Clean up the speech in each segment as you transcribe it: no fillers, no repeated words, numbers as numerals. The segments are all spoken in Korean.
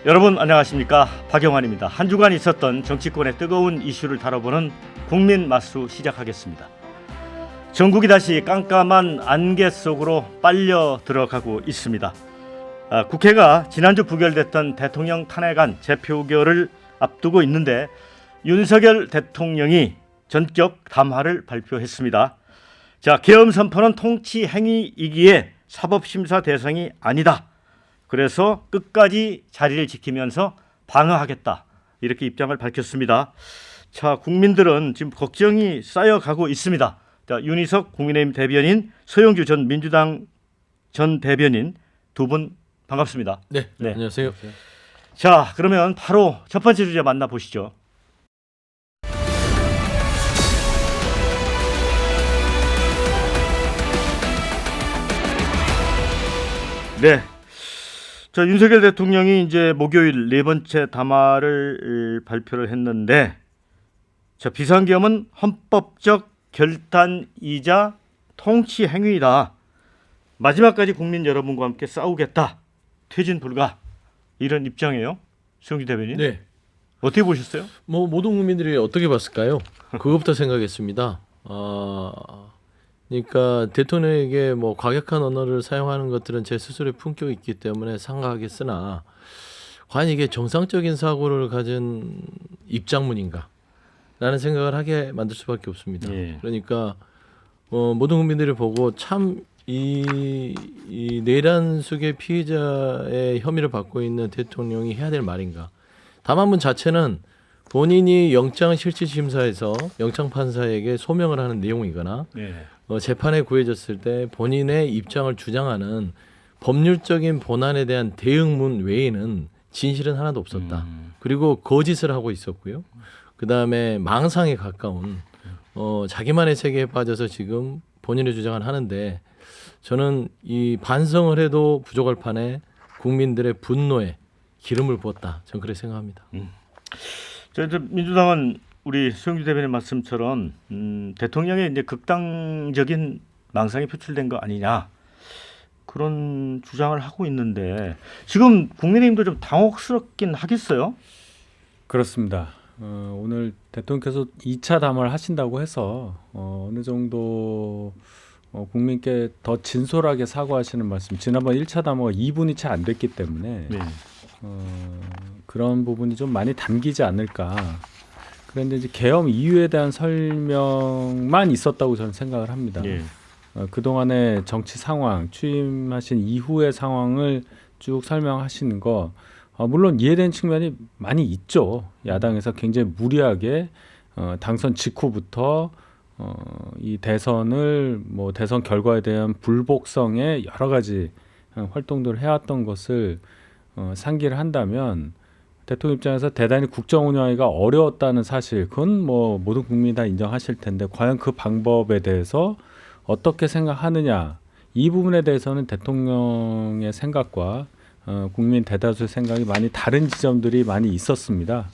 여러분 안녕하십니까, 박영환입니다. 한 주간 있었던 정치권의 뜨거운 이슈를 다뤄보는 국민 맞수 시작하겠습니다. 전국이 다시 깜깜한 안개 속으로 빨려 들어가고 있습니다. 국회가 지난주 부결됐던 대통령 탄핵안 재표결을 앞두고 있는데 윤석열 대통령이 전격 담화를 발표했습니다. 자, 계엄 선포는 통치 행위이기에 사법심사 대상이 아니다. 그래서 끝까지 자리를 지키면서 방어하겠다, 이렇게 입장을 밝혔습니다. 자, 국민들은 지금 걱정이 쌓여가고 있습니다. 자, 윤희석 국민의힘 대변인, 서영주 전 민주당 전 대변인 두 분 반갑습니다. 네, 안녕하세요. 자, 그러면 바로 첫 번째 주제 만나보시죠. 네. 자, 윤석열 대통령이 이제 목요일 네 번째 담화를 발표를 했는데, 자, 비상계엄은 헌법적 결단이자 통치 행위이다. 마지막까지 국민 여러분과 함께 싸우겠다. 퇴진 불가. 이런 입장이에요. 수영주 대변인. 네. 어떻게 보셨어요? 모든 국민들이 어떻게 봤을까요? 그것부터 생각했습니다. 그러니까 대통령에게 과격한 언어를 사용하는 것들은 제 스스로의 품격이 있기 때문에 상가하겠으나, 과연 이게 정상적인 사고를 가진 입장문인가? 라는 생각을 하게 만들 수밖에 없습니다. 예. 그러니까 모든 국민들이 보고 참 이 내란 속의 피해자의 혐의를 받고 있는 대통령이 해야 될 말인가. 담화문 자체는 본인이 영장실질심사에서 영장판사에게 소명을 하는 내용이거나 재판에 구해졌을 때 본인의 입장을 주장하는 법률적인 본안에 대한 대응문 외에는 진실은 하나도 없었다. 그리고 거짓을 하고 있었고요. 그다음에 망상에 가까운 자기만의 세계에 빠져서 지금 본인의 주장을 하는데, 저는 이 반성을 해도 부족할 판에 국민들의 분노에 기름을 부었다. 저는 그렇게 생각합니다. 민주당은 우리 수영주 대변인 말씀처럼 대통령의 이제 극단적인 망상이 표출된 거 아니냐, 그런 주장을 하고 있는데, 지금 국민의힘도 좀 당혹스럽긴 하겠어요? 그렇습니다. 오늘 대통령께서 2차 담화를 하신다고 해서 어느 정도 국민께 더 진솔하게 사과하시는 말씀, 지난번 1차 담화가 2분이 채 안 됐기 때문에 그런 부분이 좀 많이 담기지 않을까. 그런데 이제 계엄 이유에 대한 설명만 있었다고 저는 생각을 합니다. 그동안의 정치 상황, 취임하신 이후의 상황을 쭉 설명하시는 거, 물론 이해되는 측면이 많이 있죠. 야당에서 굉장히 무리하게 당선 직후부터 이 대선을 대선 결과에 대한 불복성에 여러 가지 활동들을 해왔던 것을 상기를 한다면, 대통령 입장에서 대단히 국정 운영하기가 어려웠다는 사실, 그건 모든 국민이 다 인정하실 텐데, 과연 그 방법에 대해서 어떻게 생각하느냐, 이 부분에 대해서는 대통령의 생각과 국민 대다수의 생각이 많이 다른 지점들이 많이 있었습니다.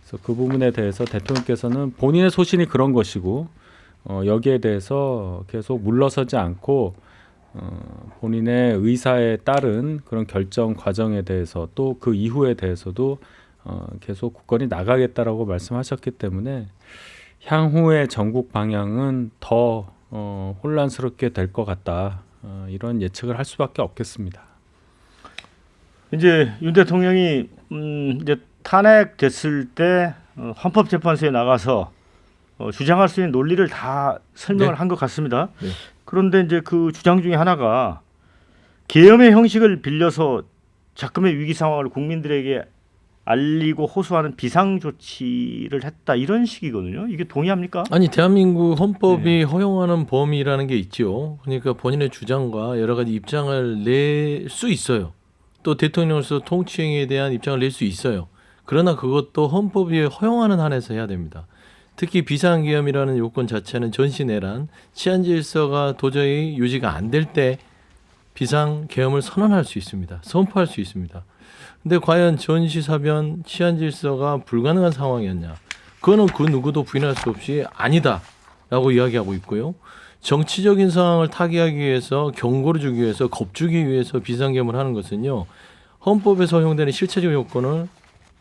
그래서 그 부분에 대해서 대통령께서는 본인의 소신이 그런 것이고, 여기에 대해서 계속 물러서지 않고 본인의 의사에 따른 그런 결정 과정에 대해서, 또 그 이후에 대해서도 계속 굳건히 나가겠다라고 말씀하셨기 때문에 향후의 전국 방향은 더 혼란스럽게 될 것 같다, 이런 예측을 할 수밖에 없겠습니다. 이제 윤 대통령이 이제 탄핵됐을 때 헌법재판소에 나가서 주장할 수 있는 논리를 다 설명을 한 것 같습니다. 그런데 이제 그 주장 중에 하나가 계엄의 형식을 빌려서 작금의 위기 상황을 국민들에게 알리고 호소하는 비상 조치를 했다, 이런 식이거든요. 이게 동의합니까? 아니, 대한민국 헌법이 허용하는 범위라는 게 있죠. 그러니까 본인의 주장과 여러 가지 입장을 낼 수 있어요. 또 대통령으로서 통치행위에 대한 입장을 낼 수 있어요. 그러나 그것도 헌법이 허용하는 한에서 해야 됩니다. 특히 비상계엄이라는 요건 자체는 전시내란, 치안질서가 도저히 유지가 안 될 때 비상계엄을 선언할 수 있습니다. 선포할 수 있습니다. 근데 과연 전시사변, 치안질서가 불가능한 상황이었냐? 그거는 그 누구도 부인할 수 없이 아니다라고 이야기하고 있고요. 정치적인 상황을 타개하기 위해서, 경고를 주기 위해서, 겁주기 위해서 비상계엄을 하는 것은요, 헌법에서 허용되는 실체적 요건을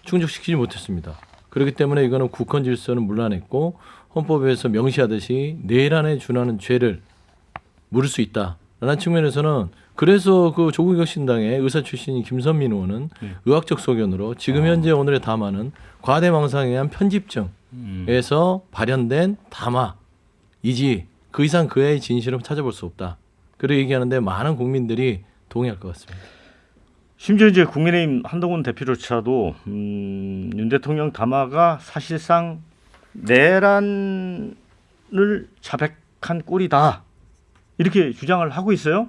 충족시키지 못했습니다. 그렇기 때문에 이거는 국헌 질서는 문란했고 헌법에서 명시하듯이 내란에 준하는 죄를 물을 수 있다라는 측면에서는 그래서 그 조국혁신당의 의사 출신인 김선민 의원은 의학적 소견으로 지금 현재 오늘의 담화는 과대망상에 의한 편집증에서 발현된 담화이지 그 이상 그의 진실은 찾아볼 수 없다. 그렇게 얘기하는데 많은 국민들이 동의할 것 같습니다. 심지어 이제 국민의힘 한동훈 대표조차도 윤 대통령 담화가 사실상 내란을 자백한 꼴이다 이렇게 주장을 하고 있어요.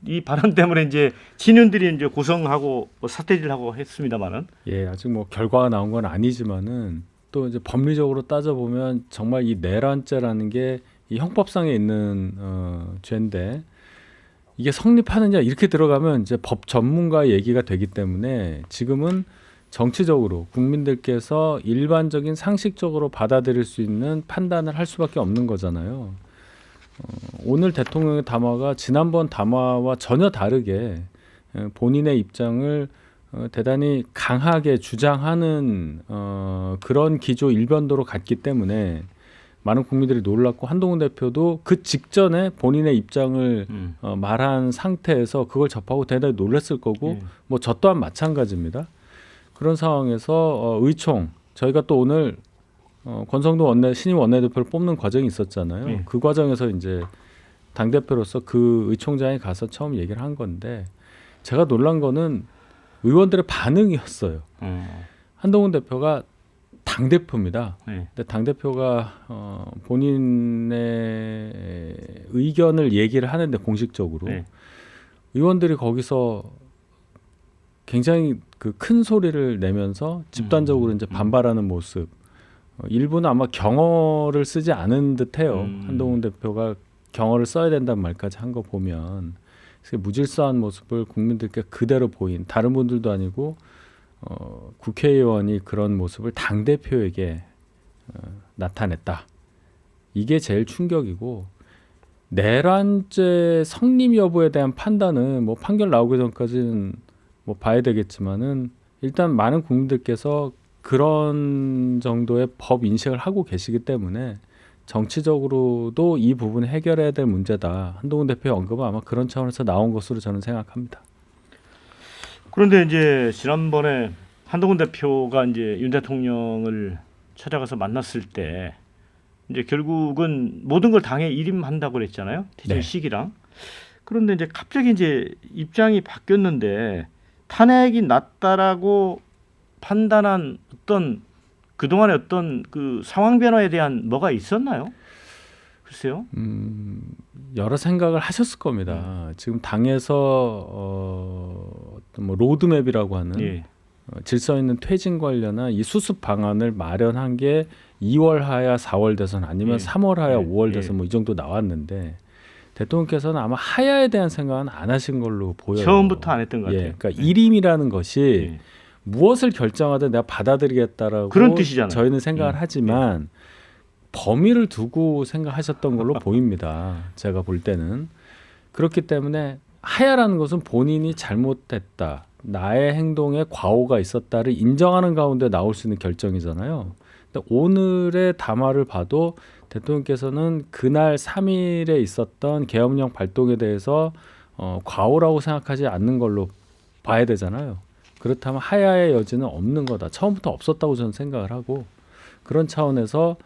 이 발언 때문에 이제 친윤들이 이제 고성하고 사퇴질하고 했습니다만은. 예, 아직 뭐 결과가 나온 건 아니지만은 또 이제 법리적으로 따져 보면 정말 이 내란죄라는 게 이 형법상에 있는 죄인데 이게 성립하느냐 이렇게 들어가면 이제 법 전문가 얘기가 되기 때문에 지금은 정치적으로 국민들께서 일반적인 상식적으로 받아들일 수 있는 판단을 할 수밖에 없는 거잖아요. 오늘 대통령의 담화가 지난번 담화와 전혀 다르게 본인의 입장을 대단히 강하게 주장하는 그런 기조 일변도로 갔기 때문에 많은 국민들이 놀랐고 한동훈 대표도 그 직전에 본인의 입장을 말한 상태에서 그걸 접하고 대단히 놀랐을 거고 뭐 저 또한 마찬가지입니다. 그런 상황에서 의총 저희가 또 오늘 권성동 신임 원내대표를 뽑는 과정이 있었잖아요. 그 과정에서 이제 당대표로서 그 의총장에 가서 처음 얘기를 한 건데 제가 놀란 거는 의원들의 반응이었어요. 한동훈 대표가 당대표입니다. 근데 당대표가 본인의 의견을 얘기를 하는데 공식적으로 의원들이 거기서 굉장히 그 큰 소리를 내면서 집단적으로 이제 반발하는 모습. 일부는 아마 경어를 쓰지 않은 듯해요. 한동훈 대표가 경어를 써야 된다는 말까지 한 거 보면 무질서한 모습을 국민들께 그대로 보인 다른 분들도 아니고 국회의원이 그런 모습을 당 대표에게 나타냈다. 이게 제일 충격이고 내란죄 성립 여부에 대한 판단은 뭐 판결 나오기 전까지는 뭐 봐야 되겠지만은 일단 많은 국민들께서 그런 정도의 법 인식을 하고 계시기 때문에 정치적으로도 이 부분을 해결해야 될 문제다. 한동훈 대표의 언급은 아마 그런 차원에서 나온 것으로 저는 생각합니다. 그런데 이제 지난번에 한동훈 대표가 이제 윤 대통령을 찾아가서 만났을 때 이제 결국은 모든 걸 당에 일임한다고 그랬잖아요. 퇴진 시기랑. 그런데 이제 갑자기 이제 입장이 바뀌었는데 탄핵이 낫다라고 판단한 어떤 그동안의 어떤 그 상황 변화에 대한 뭐가 있었나요? 글쎄요. 여러 생각을 하셨을 겁니다. 지금 당에서 어떤 뭐 로드맵이라고 하는 질서 있는 퇴진 관련한 이 수습 방안을 마련한 게 2월 하야 4월 대선 아니면 3월 하야 5월 대선 뭐 이 정도 나왔는데 대통령께서는 아마 하야에 대한 생각은 안 하신 걸로 보여요. 처음부터 안 했던 것 같아요. 그러니까 일임이라는 것이 무엇을 결정하든 내가 받아들이겠다라고 그런 뜻이잖아요. 저희는 생각을 하지만 범위를 두고 생각하셨던 걸로 보입니다. 제가 볼 때는. 그렇기 때문에 하야라는 것은 본인이 잘못됐다. 나의 행동에 과오가 있었다를 인정하는 가운데 나올 수 있는 결정이잖아요. 근데 오늘의 담화를 봐도 대통령께서는 그날 3일에 있었던 계엄령 발동에 대해서 과오라고 생각하지 않는 걸로 봐야 되잖아요. 그렇다면 하야의 여지는 없는 거다. 처음부터 없었다고 저는 생각을 하고 그런 차원에서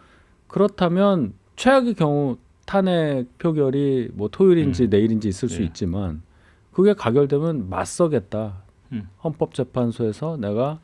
그렇다면 최악의 경우 탄핵 표결이 뭐 토요일인지 내일인지 있을 수 있지만 그게 가결되면 맞서겠다. 헌법재판소에서 내가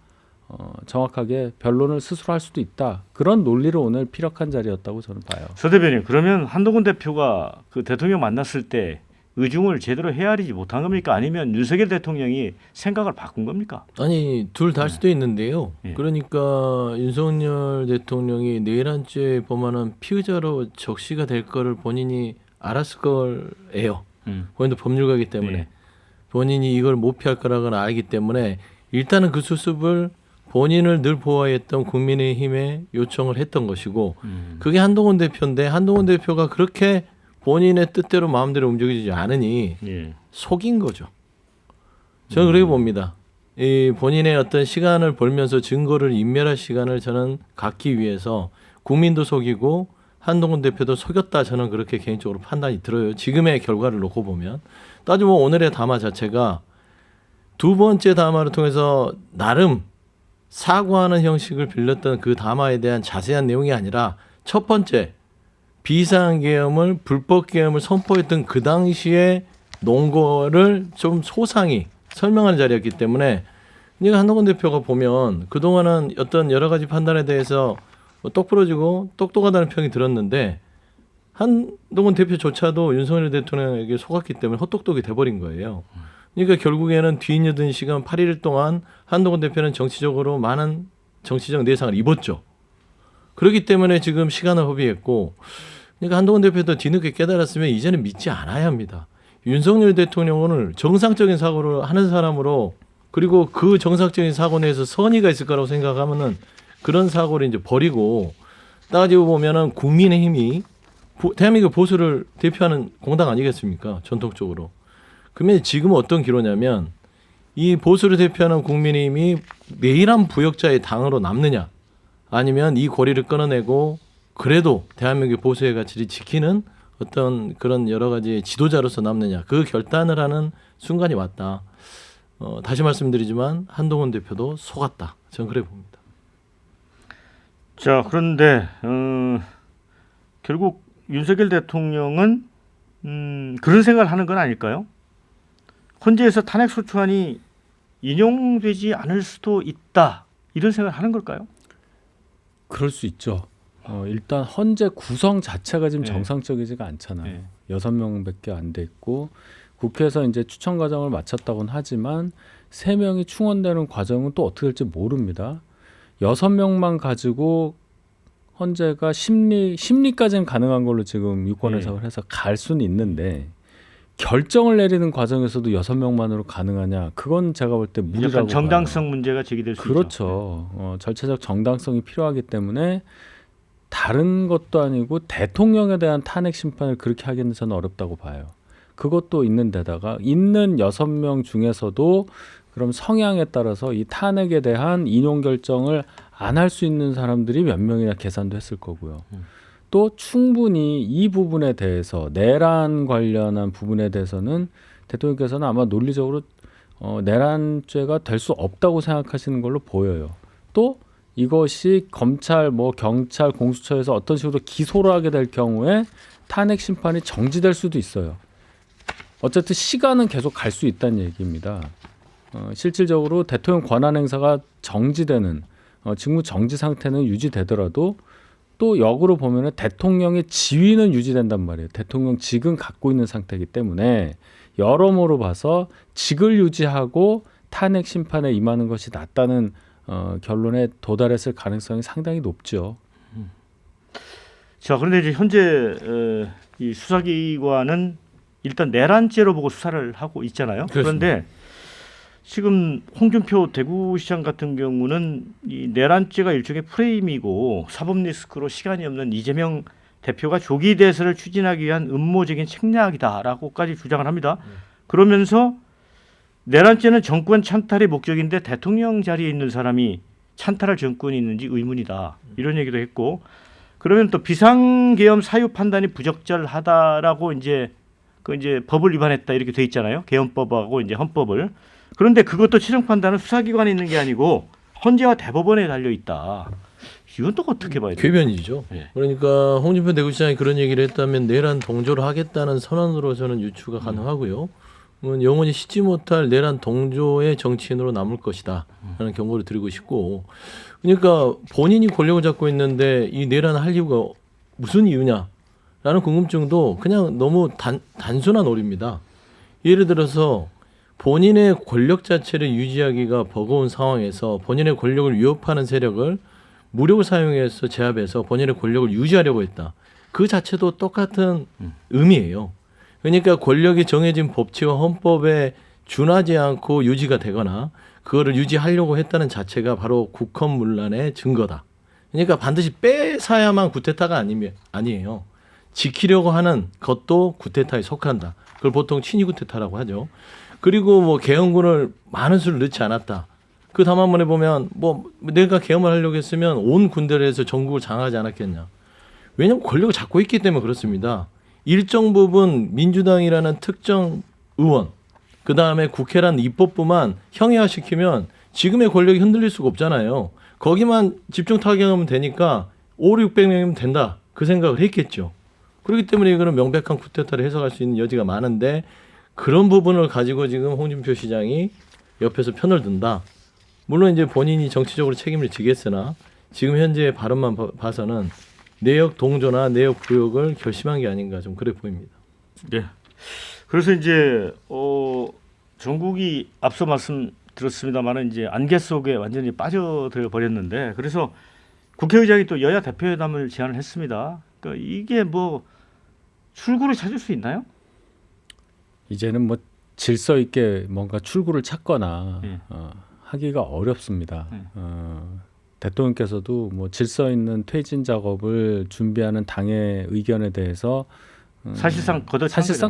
정확하게 변론을 스스로 할 수도 있다. 그런 논리를 오늘 피력한 자리였다고 저는 봐요. 서 대변인, 그러면 한동훈 대표가 그 대통령 만났을 때 의중을 제대로 헤아리지 못한 겁니까? 아니면 윤석열 대통령이 생각을 바꾼 겁니까? 아니 둘 다 할 수도 있는데요. 그러니까 윤석열 대통령이 내란죄 범하는 피의자로 적시가 될 거를 본인이 알았을 거예요. 본인도 법률가이기 때문에 본인이 이걸 못 피할 거라고는 알기 때문에 일단은 그 수습을 본인을 늘 보호했던 국민의힘에 요청을 했던 것이고 그게 한동훈 대표인데 한동훈 대표가 그렇게 본인의 뜻대로 마음대로 움직이지 않으니 속인 거죠. 저는 그렇게 봅니다. 이 본인의 어떤 시간을 벌면서 증거를 인멸할 시간을 저는 갖기 위해서 국민도 속이고 한동훈 대표도 속였다, 저는 그렇게 개인적으로 판단이 들어요. 지금의 결과를 놓고 보면. 따지면 오늘의 담화 자체가 두 번째 담화를 통해서 나름 사과하는 형식을 빌렸던 그 담화에 대한 자세한 내용이 아니라 첫 번째 비상계엄을 불법계엄을 선포했던 그 당시에 논거를 좀 소상히 설명하는 자리였기 때문에, 그러니까 한동훈 대표가 보면 그동안은 어떤 여러 가지 판단에 대해서 똑부러지고 똑똑하다는 평이 들었는데 한동훈 대표조차도 윤석열 대통령에게 속았기 때문에 헛똑똑이 돼버린 거예요. 그러니까 결국에는 뒤늦은 시간 8일 동안 한동훈 대표는 정치적으로 많은 정치적 내상을 입었죠. 그렇기 때문에 지금 시간을 허비했고, 그러니까 한동훈 대표도 뒤늦게 깨달았으면 이제는 믿지 않아야 합니다. 윤석열 대통령을 정상적인 사고를 하는 사람으로, 그리고 그 정상적인 사고 내에서 선의가 있을 거라고 생각하면은 그런 사고를 이제 버리고, 따지고 보면은 국민의힘이 대한민국 보수를 대표하는 공당 아니겠습니까? 전통적으로. 그러면 지금은 어떤 기로냐면, 이 보수를 대표하는 국민의힘이 내일한 부역자의 당으로 남느냐, 아니면 이 고리를 끊어내고 그래도 대한민국 보수의 가치를 지키는 어떤 그런 여러 가지 지도자로서 남느냐, 그 결단을 하는 순간이 왔다. 다시 말씀드리지만 한동훈 대표도 속았다. 저는 그래 봅니다. 자, 그런데 결국 윤석열 대통령은 그런 생각을 하는 건 아닐까요? 헌재에서 탄핵소추안이 인용되지 않을 수도 있다, 이런 생각을 하는 걸까요? 그럴 수 있죠. 일단 헌재 구성 자체가 지금 네. 정상적이지가 않잖아요. 네. 6명밖에 안 돼 있고, 국회에서 이제 추천 과정을 마쳤다고는 하지만 3명이 충원되는 과정은 또 어떻게 될지 모릅니다. 6명만 가지고 헌재가 심리까지는 가능한 걸로 지금 유권 해석을 해서 갈 수는 있는데, 결정을 내리는 과정에서도 6명만으로 가능하냐? 그건 제가 볼 때 무리라고 약간 정당성 봐요. 문제가 제기될 수 있죠. 그렇죠. 절차적 정당성이 필요하기 때문에 다른 것도 아니고 대통령에 대한 탄핵 심판을 그렇게 하기는 저는 어렵다고 봐요. 그것도 있는 데다가 있는 6명 중에서도 그럼 성향에 따라서 이 탄핵에 대한 인용 결정을 안 할 수 있는 사람들이 몇 명이나 계산도 했을 거고요. 또 충분히 이 부분에 대해서, 내란 관련한 부분에 대해서는 대통령께서는 아마 논리적으로 내란죄가 될 수 없다고 생각하시는 걸로 보여요. 또 이것이 검찰, 경찰, 공수처에서 어떤 식으로 기소를 하게 될 경우에 탄핵 심판이 정지될 수도 있어요. 어쨌든 시간은 계속 갈 수 있다는 얘기입니다. 실질적으로 대통령 권한 행사가 정지되는, 직무 정지 상태는 유지되더라도 또 역으로 보면은 대통령의 지위는 유지된단 말이에요. 대통령 직은 갖고 있는 상태이기 때문에 여러모로 봐서 직을 유지하고 탄핵 심판에 임하는 것이 낫다는 결론에 도달했을 가능성이 상당히 높죠. 자, 그런데 이제 현재 이 수사기관은 일단 내란죄로 보고 수사를 하고 있잖아요. 그렇습니다. 그런데 지금 홍준표 대구시장 같은 경우는 이 내란죄가 일종의 프레임이고 사법 리스크로 시간이 없는 이재명 대표가 조기 대선을 추진하기 위한 음모적인 책략이다라고까지 주장을 합니다. 그러면서 내란죄는 정권 찬탈의 목적인데 대통령 자리에 있는 사람이 찬탈할 정권이 있는지 의문이다, 이런 얘기도 했고, 그러면 또 비상계엄 사유 판단이 부적절하다라고 이제 법을 위반했다, 이렇게 돼 있잖아요. 계엄법하고 이제 헌법을. 그런데 그것도 최종 판단은 수사기관에 있는 게 아니고 헌재와 대법원에 달려 있다. 이건 또 어떻게 봐야 돼요? 궤변이죠. 네. 그러니까 홍준표 대구시장이 그런 얘기를 했다면 내란 동조를 하겠다는 선언으로 저는 유추가 가능하고요. 영원히 씻지 못할 내란 동조의 정치인으로 남을 것이다 라는 경고를 드리고 싶고, 그러니까 본인이 권력을 잡고 있는데 이 내란을 할 이유가 무슨 이유냐라는 궁금증도 그냥 너무 단순한 오류입니다. 예를 들어서 본인의 권력 자체를 유지하기가 버거운 상황에서 본인의 권력을 위협하는 세력을 무력을 사용해서 제압해서 본인의 권력을 유지하려고 했다. 그 자체도 똑같은 의미예요. 그러니까 권력이 정해진 법치와 헌법에 준하지 않고 유지가 되거나 그거를 유지하려고 했다는 자체가 바로 국헌문란의 증거다. 그러니까 반드시 뺏어야만 구테타가 아니에요. 지키려고 하는 것도 구테타에 속한다. 그걸 보통 친위 쿠데타라고 하죠. 그리고 뭐 계엄군을 많은 수를 넣지 않았다. 그 담화문에 보면 뭐 내가 계엄을 하려고 했으면 온 군대를 해서 전국을 장악하지 않았겠냐. 왜냐하면 권력을 잡고 있기 때문에 그렇습니다. 일정 부분 민주당이라는 특정 의원, 그 다음에 국회라는 입법부만 형해화시키면 지금의 권력이 흔들릴 수가 없잖아요. 거기만 집중 타격하면 되니까 500~600명이면 된다. 그 생각을 했겠죠. 그렇기 때문에 이거는 명백한 쿠데타를 해석할 수 있는 여지가 많은데 그런 부분을 가지고 지금 홍준표 시장이 옆에서 편을 든다. 물론 이제 본인이 정치적으로 책임을 지겠으나 지금 현재의 발언만 봐서는 내역 동조나 내역 부역을 결심한 게 아닌가 좀 그래 보입니다. 네. 그래서 이제 전국이 앞서 말씀드렸습니다만은 이제 안개 속에 완전히 빠져들어 버렸는데 그래서 국회의장이 또 여야 대표회담을 제안을 했습니다. 그러니까 이게 뭐 출구를 찾을 수 있나요? 이제는 뭐 질서 있게 뭔가 출구를 찾거나 네. 하기가 어렵습니다. 네. 대통령께서도 뭐 질서 있는 퇴진 작업을 준비하는 당의 의견에 대해서 사실상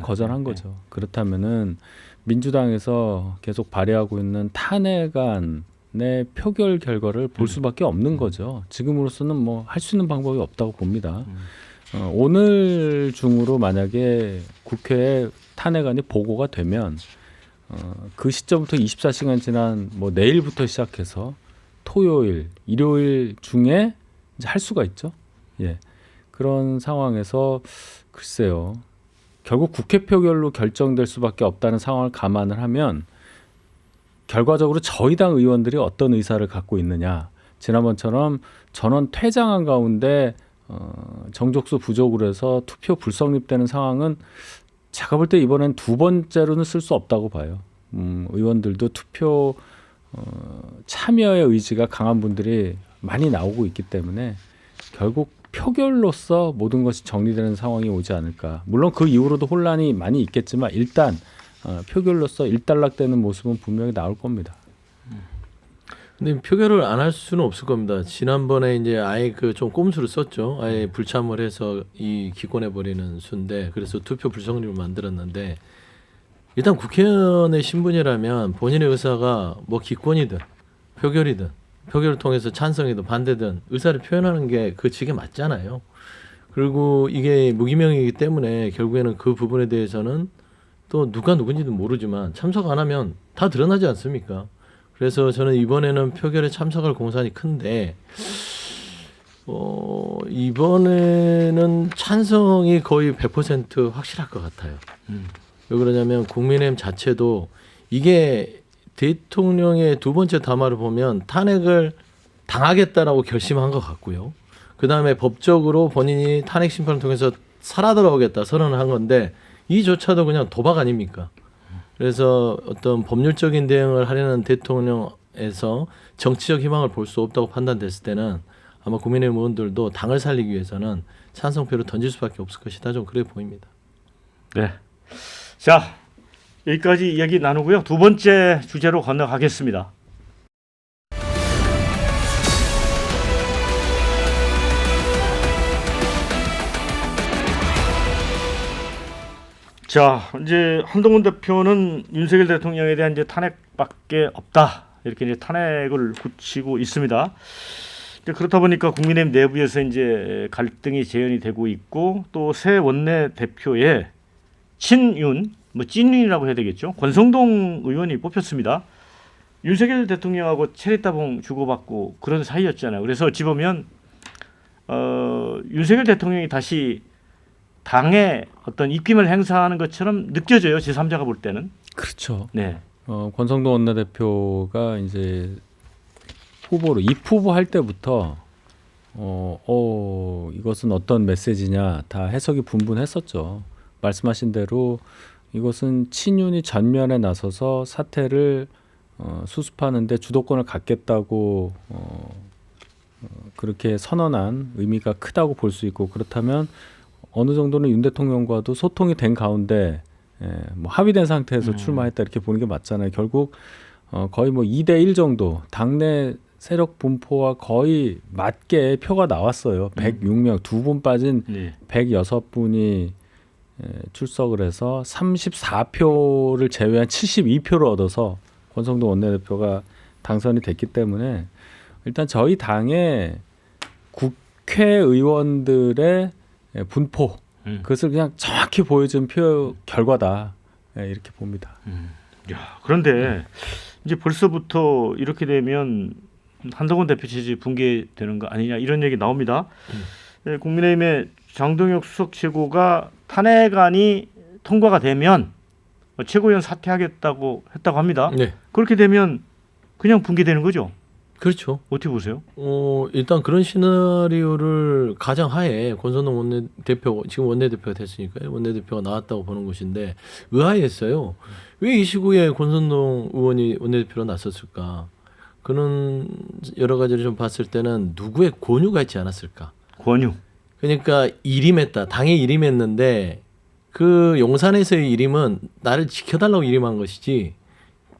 거절한 거죠. 그렇다면은 민주당에서 계속 발의하고 있는 탄핵안의 표결 결과를 볼 수밖에 없는 거죠. 지금으로서는 뭐 할 수 있는 방법이 없다고 봅니다. 오늘 중으로 만약에 국회에 탄핵안이 보고가 되면 그 시점부터 24시간 지난 뭐 내일부터 시작해서 토요일, 일요일 중에 이제 할 수가 있죠. 예. 그런 상황에서 글쎄요. 결국 국회 표결로 결정될 수밖에 없다는 상황을 감안을 하면 결과적으로 저희 당 의원들이 어떤 의사를 갖고 있느냐. 지난번처럼 전원 퇴장한 가운데 정족수 부족으로 해서 투표 불성립되는 상황은 제가 볼 때 이번엔 두 번째로는 쓸 수 없다고 봐요. 의원들도 투표 참여의 의지가 강한 분들이 많이 나오고 있기 때문에 결국 표결로서 모든 것이 정리되는 상황이 오지 않을까. 물론 그 이후로도 혼란이 많이 있겠지만 일단 표결로서 일단락되는 모습은 분명히 나올 겁니다. 근데 표결을 안 할 수는 없을 겁니다. 지난번에 이제 아예 그 좀 꼼수를 썼죠. 아예 불참을 해서 이 기권해 버리는 수인데 그래서 투표 불성립을 만들었는데 일단 국회의원의 신분이라면 본인의 의사가 뭐 기권이든 표결이든 표결을 통해서 찬성이든 반대든 의사를 표현하는 게 그 직에 맞잖아요. 그리고 이게 무기명이기 때문에 결국에는 그 부분에 대해서는 또 누가 누군지는 모르지만 참석 안 하면 다 드러나지 않습니까? 그래서 저는 이번에는 표결에 참석할 공산이 큰데 이번에는 찬성이 거의 100% 확실할 것 같아요. 왜 그러냐면 국민의힘 자체도 이게 대통령의 두 번째 담화를 보면 탄핵을 당하겠다라고 결심한 것 같고요. 그다음에 법적으로 본인이 탄핵 심판을 통해서 살아 돌아오겠다 선언을 한 건데 이조차도 그냥 도박 아닙니까? 그래서 어떤 법률적인 대응을 하려는 대통령에서 정치적 희망을 볼 수 없다고 판단됐을 때는 아마 국민의힘 의원들도 당을 살리기 위해서는 찬성표를 던질 수밖에 없을 것이다. 좀 그래 보입니다. 네. 자, 여기까지 얘기 나누고요. 두 번째 주제로 건너가겠습니다. 자, 이제 한동훈 대표는 윤석열 대통령에 대한 이제 탄핵밖에 없다. 이렇게 이제 탄핵을 굳히고 있습니다. 그렇다 보니까 국민의힘 내부에서 이제 갈등이 재현이 되고 있고 또 새 원내 대표에 친윤, 뭐 찐윤이라고 해야 되겠죠. 권성동 의원이 뽑혔습니다. 윤석열 대통령하고 체리따봉 주고받고 그런 사이였잖아요. 그래서 어찌 보면 윤석열 대통령이 다시 당의 어떤 입김을 행사하는 것처럼 느껴져요. 제3자가 볼 때는. 그렇죠. 네. 권성동 원내대표가 이제 후보로 입후보 할 때부터 이것은 어떤 메시지냐 다 해석이 분분했었죠. 말씀하신 대로 이것은 친윤이 전면에 나서서 사태를 수습하는데 주도권을 갖겠다고 그렇게 선언한 의미가 크다고 볼 수 있고 그렇다면 어느 정도는 윤 대통령과도 소통이 된 가운데 뭐 합의된 상태에서 출마했다 이렇게 보는 게 맞잖아요. 결국 거의 뭐 2대1 정도 당내 세력 분포와 거의 맞게 표가 나왔어요. 106명, 두 분 빠진 106분이 출석을 해서 34표를 제외한 72표를 얻어서 권성동 원내대표가 당선이 됐기 때문에 일단 저희 당의 국회의원들의 분포 그것을 그냥 정확히 보여준 표 결과다 이렇게 봅니다. 야, 그런데 이제 벌써부터 이렇게 되면 한동훈 대표 지지 붕괴되는 거 아니냐 이런 얘기 나옵니다. 국민의힘의 장동혁 수석 최고가 탄핵안이 통과가 되면 최고위원 사퇴하겠다고 했다고 합니다. 네. 그렇게 되면 그냥 붕괴되는 거죠? 그렇죠. 어떻게 보세요? 일단 그런 시나리오를 가정하에 권선동 원내대표 지금 원내대표가 됐으니까요. 원내대표가 나왔다고 보는 것인데 의아했어요. 왜 이 시국에 권선동 의원이 원내대표로 나섰을까? 그런 여러 가지를 좀 봤을 때는 누구의 권유가 있지 않았을까? 권유. 그러니까 일임했다. 당에 일임했는데 그 용산에서의 일임은 나를 지켜달라고 일임한 것이지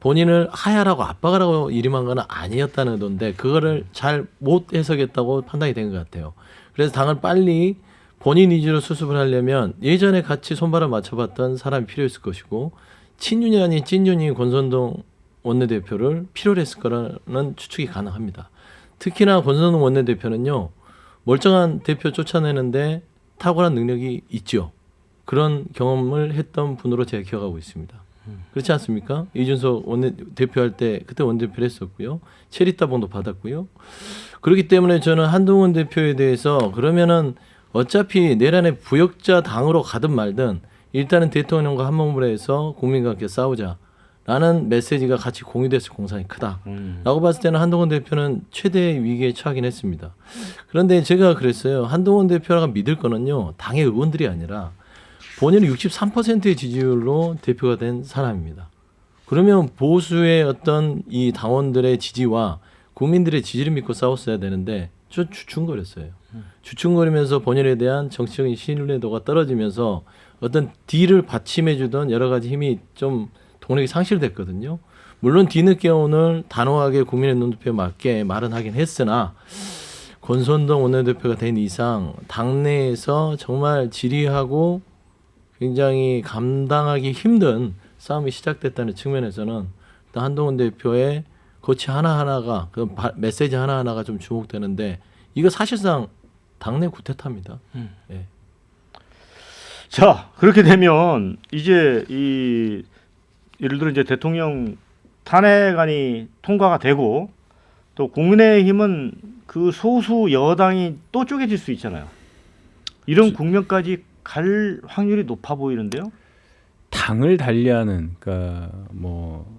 본인을 하야라고 압박하라고 일임한 건 아니었다는 건데 그거를 잘 못 해석했다고 판단이 된 것 같아요. 그래서 당을 빨리 본인 위주로 수습을 하려면 예전에 같이 손발을 맞춰봤던 사람이 필요했을 것이고 친윤이 아닌 찐윤이 권선동 원내대표를 필요로 했을 거라는 추측이 가능합니다. 특히나 권선동 원내대표는요. 멀쩡한 대표 쫓아내는데 탁월한 능력이 있죠. 그런 경험을 했던 분으로 제가 기억하고 있습니다. 그렇지 않습니까? 이준석 원내대표 할 때 그때 원내대표를 했었고요. 체리따봉도 받았고요. 그렇기 때문에 저는 한동훈 대표에 대해서 그러면은 어차피 내란의 부역자 당으로 가든 말든 일단은 대통령과 한몸을 해서 국민과 함께 싸우자라는 메시지가 같이 공유됐을 공산이 크다라고 봤을 때는 한동훈 대표는 최대의 위기에 처하긴 했습니다. 그런데 제가 그랬어요. 한동훈 대표가 믿을 거는요. 당의 의원들이 아니라 본인은 63%의 지지율로 대표가 된 사람입니다. 그러면 보수의 어떤 이 당원들의 지지와 국민들의 지지를 믿고 싸웠어야 되는데 저 주춤거렸어요. 주춤거리면서 본인에 대한 정치적인 신뢰도가 떨어지면서 어떤 D를 받침해주던 여러 가지 힘이 좀 동력이 상실됐거든요. 물론 뒤늦게 오늘 단호하게 국민의 눈높이에 맞게 말은 하긴 했으나 권선동 원내대표가 된 이상 당내에서 정말 지리하고 굉장히 감당하기 힘든 싸움이 시작됐다는 측면에서는 한동훈 대표의 거치 하나하나가 그 메시지 하나하나가 좀 주목되는데 이거 사실상 당내 구태타입니다. 네. 자, 그렇게 되면 이제 예를 들어 이제 대통령 탄핵안이 통과가 되고 또 국민의힘은 그 소수 여당이 또 쪼개질 수 있잖아요. 이런 국면까지 갈 확률이 높아 보이는데요. 당을 달리하는 그러니까 뭐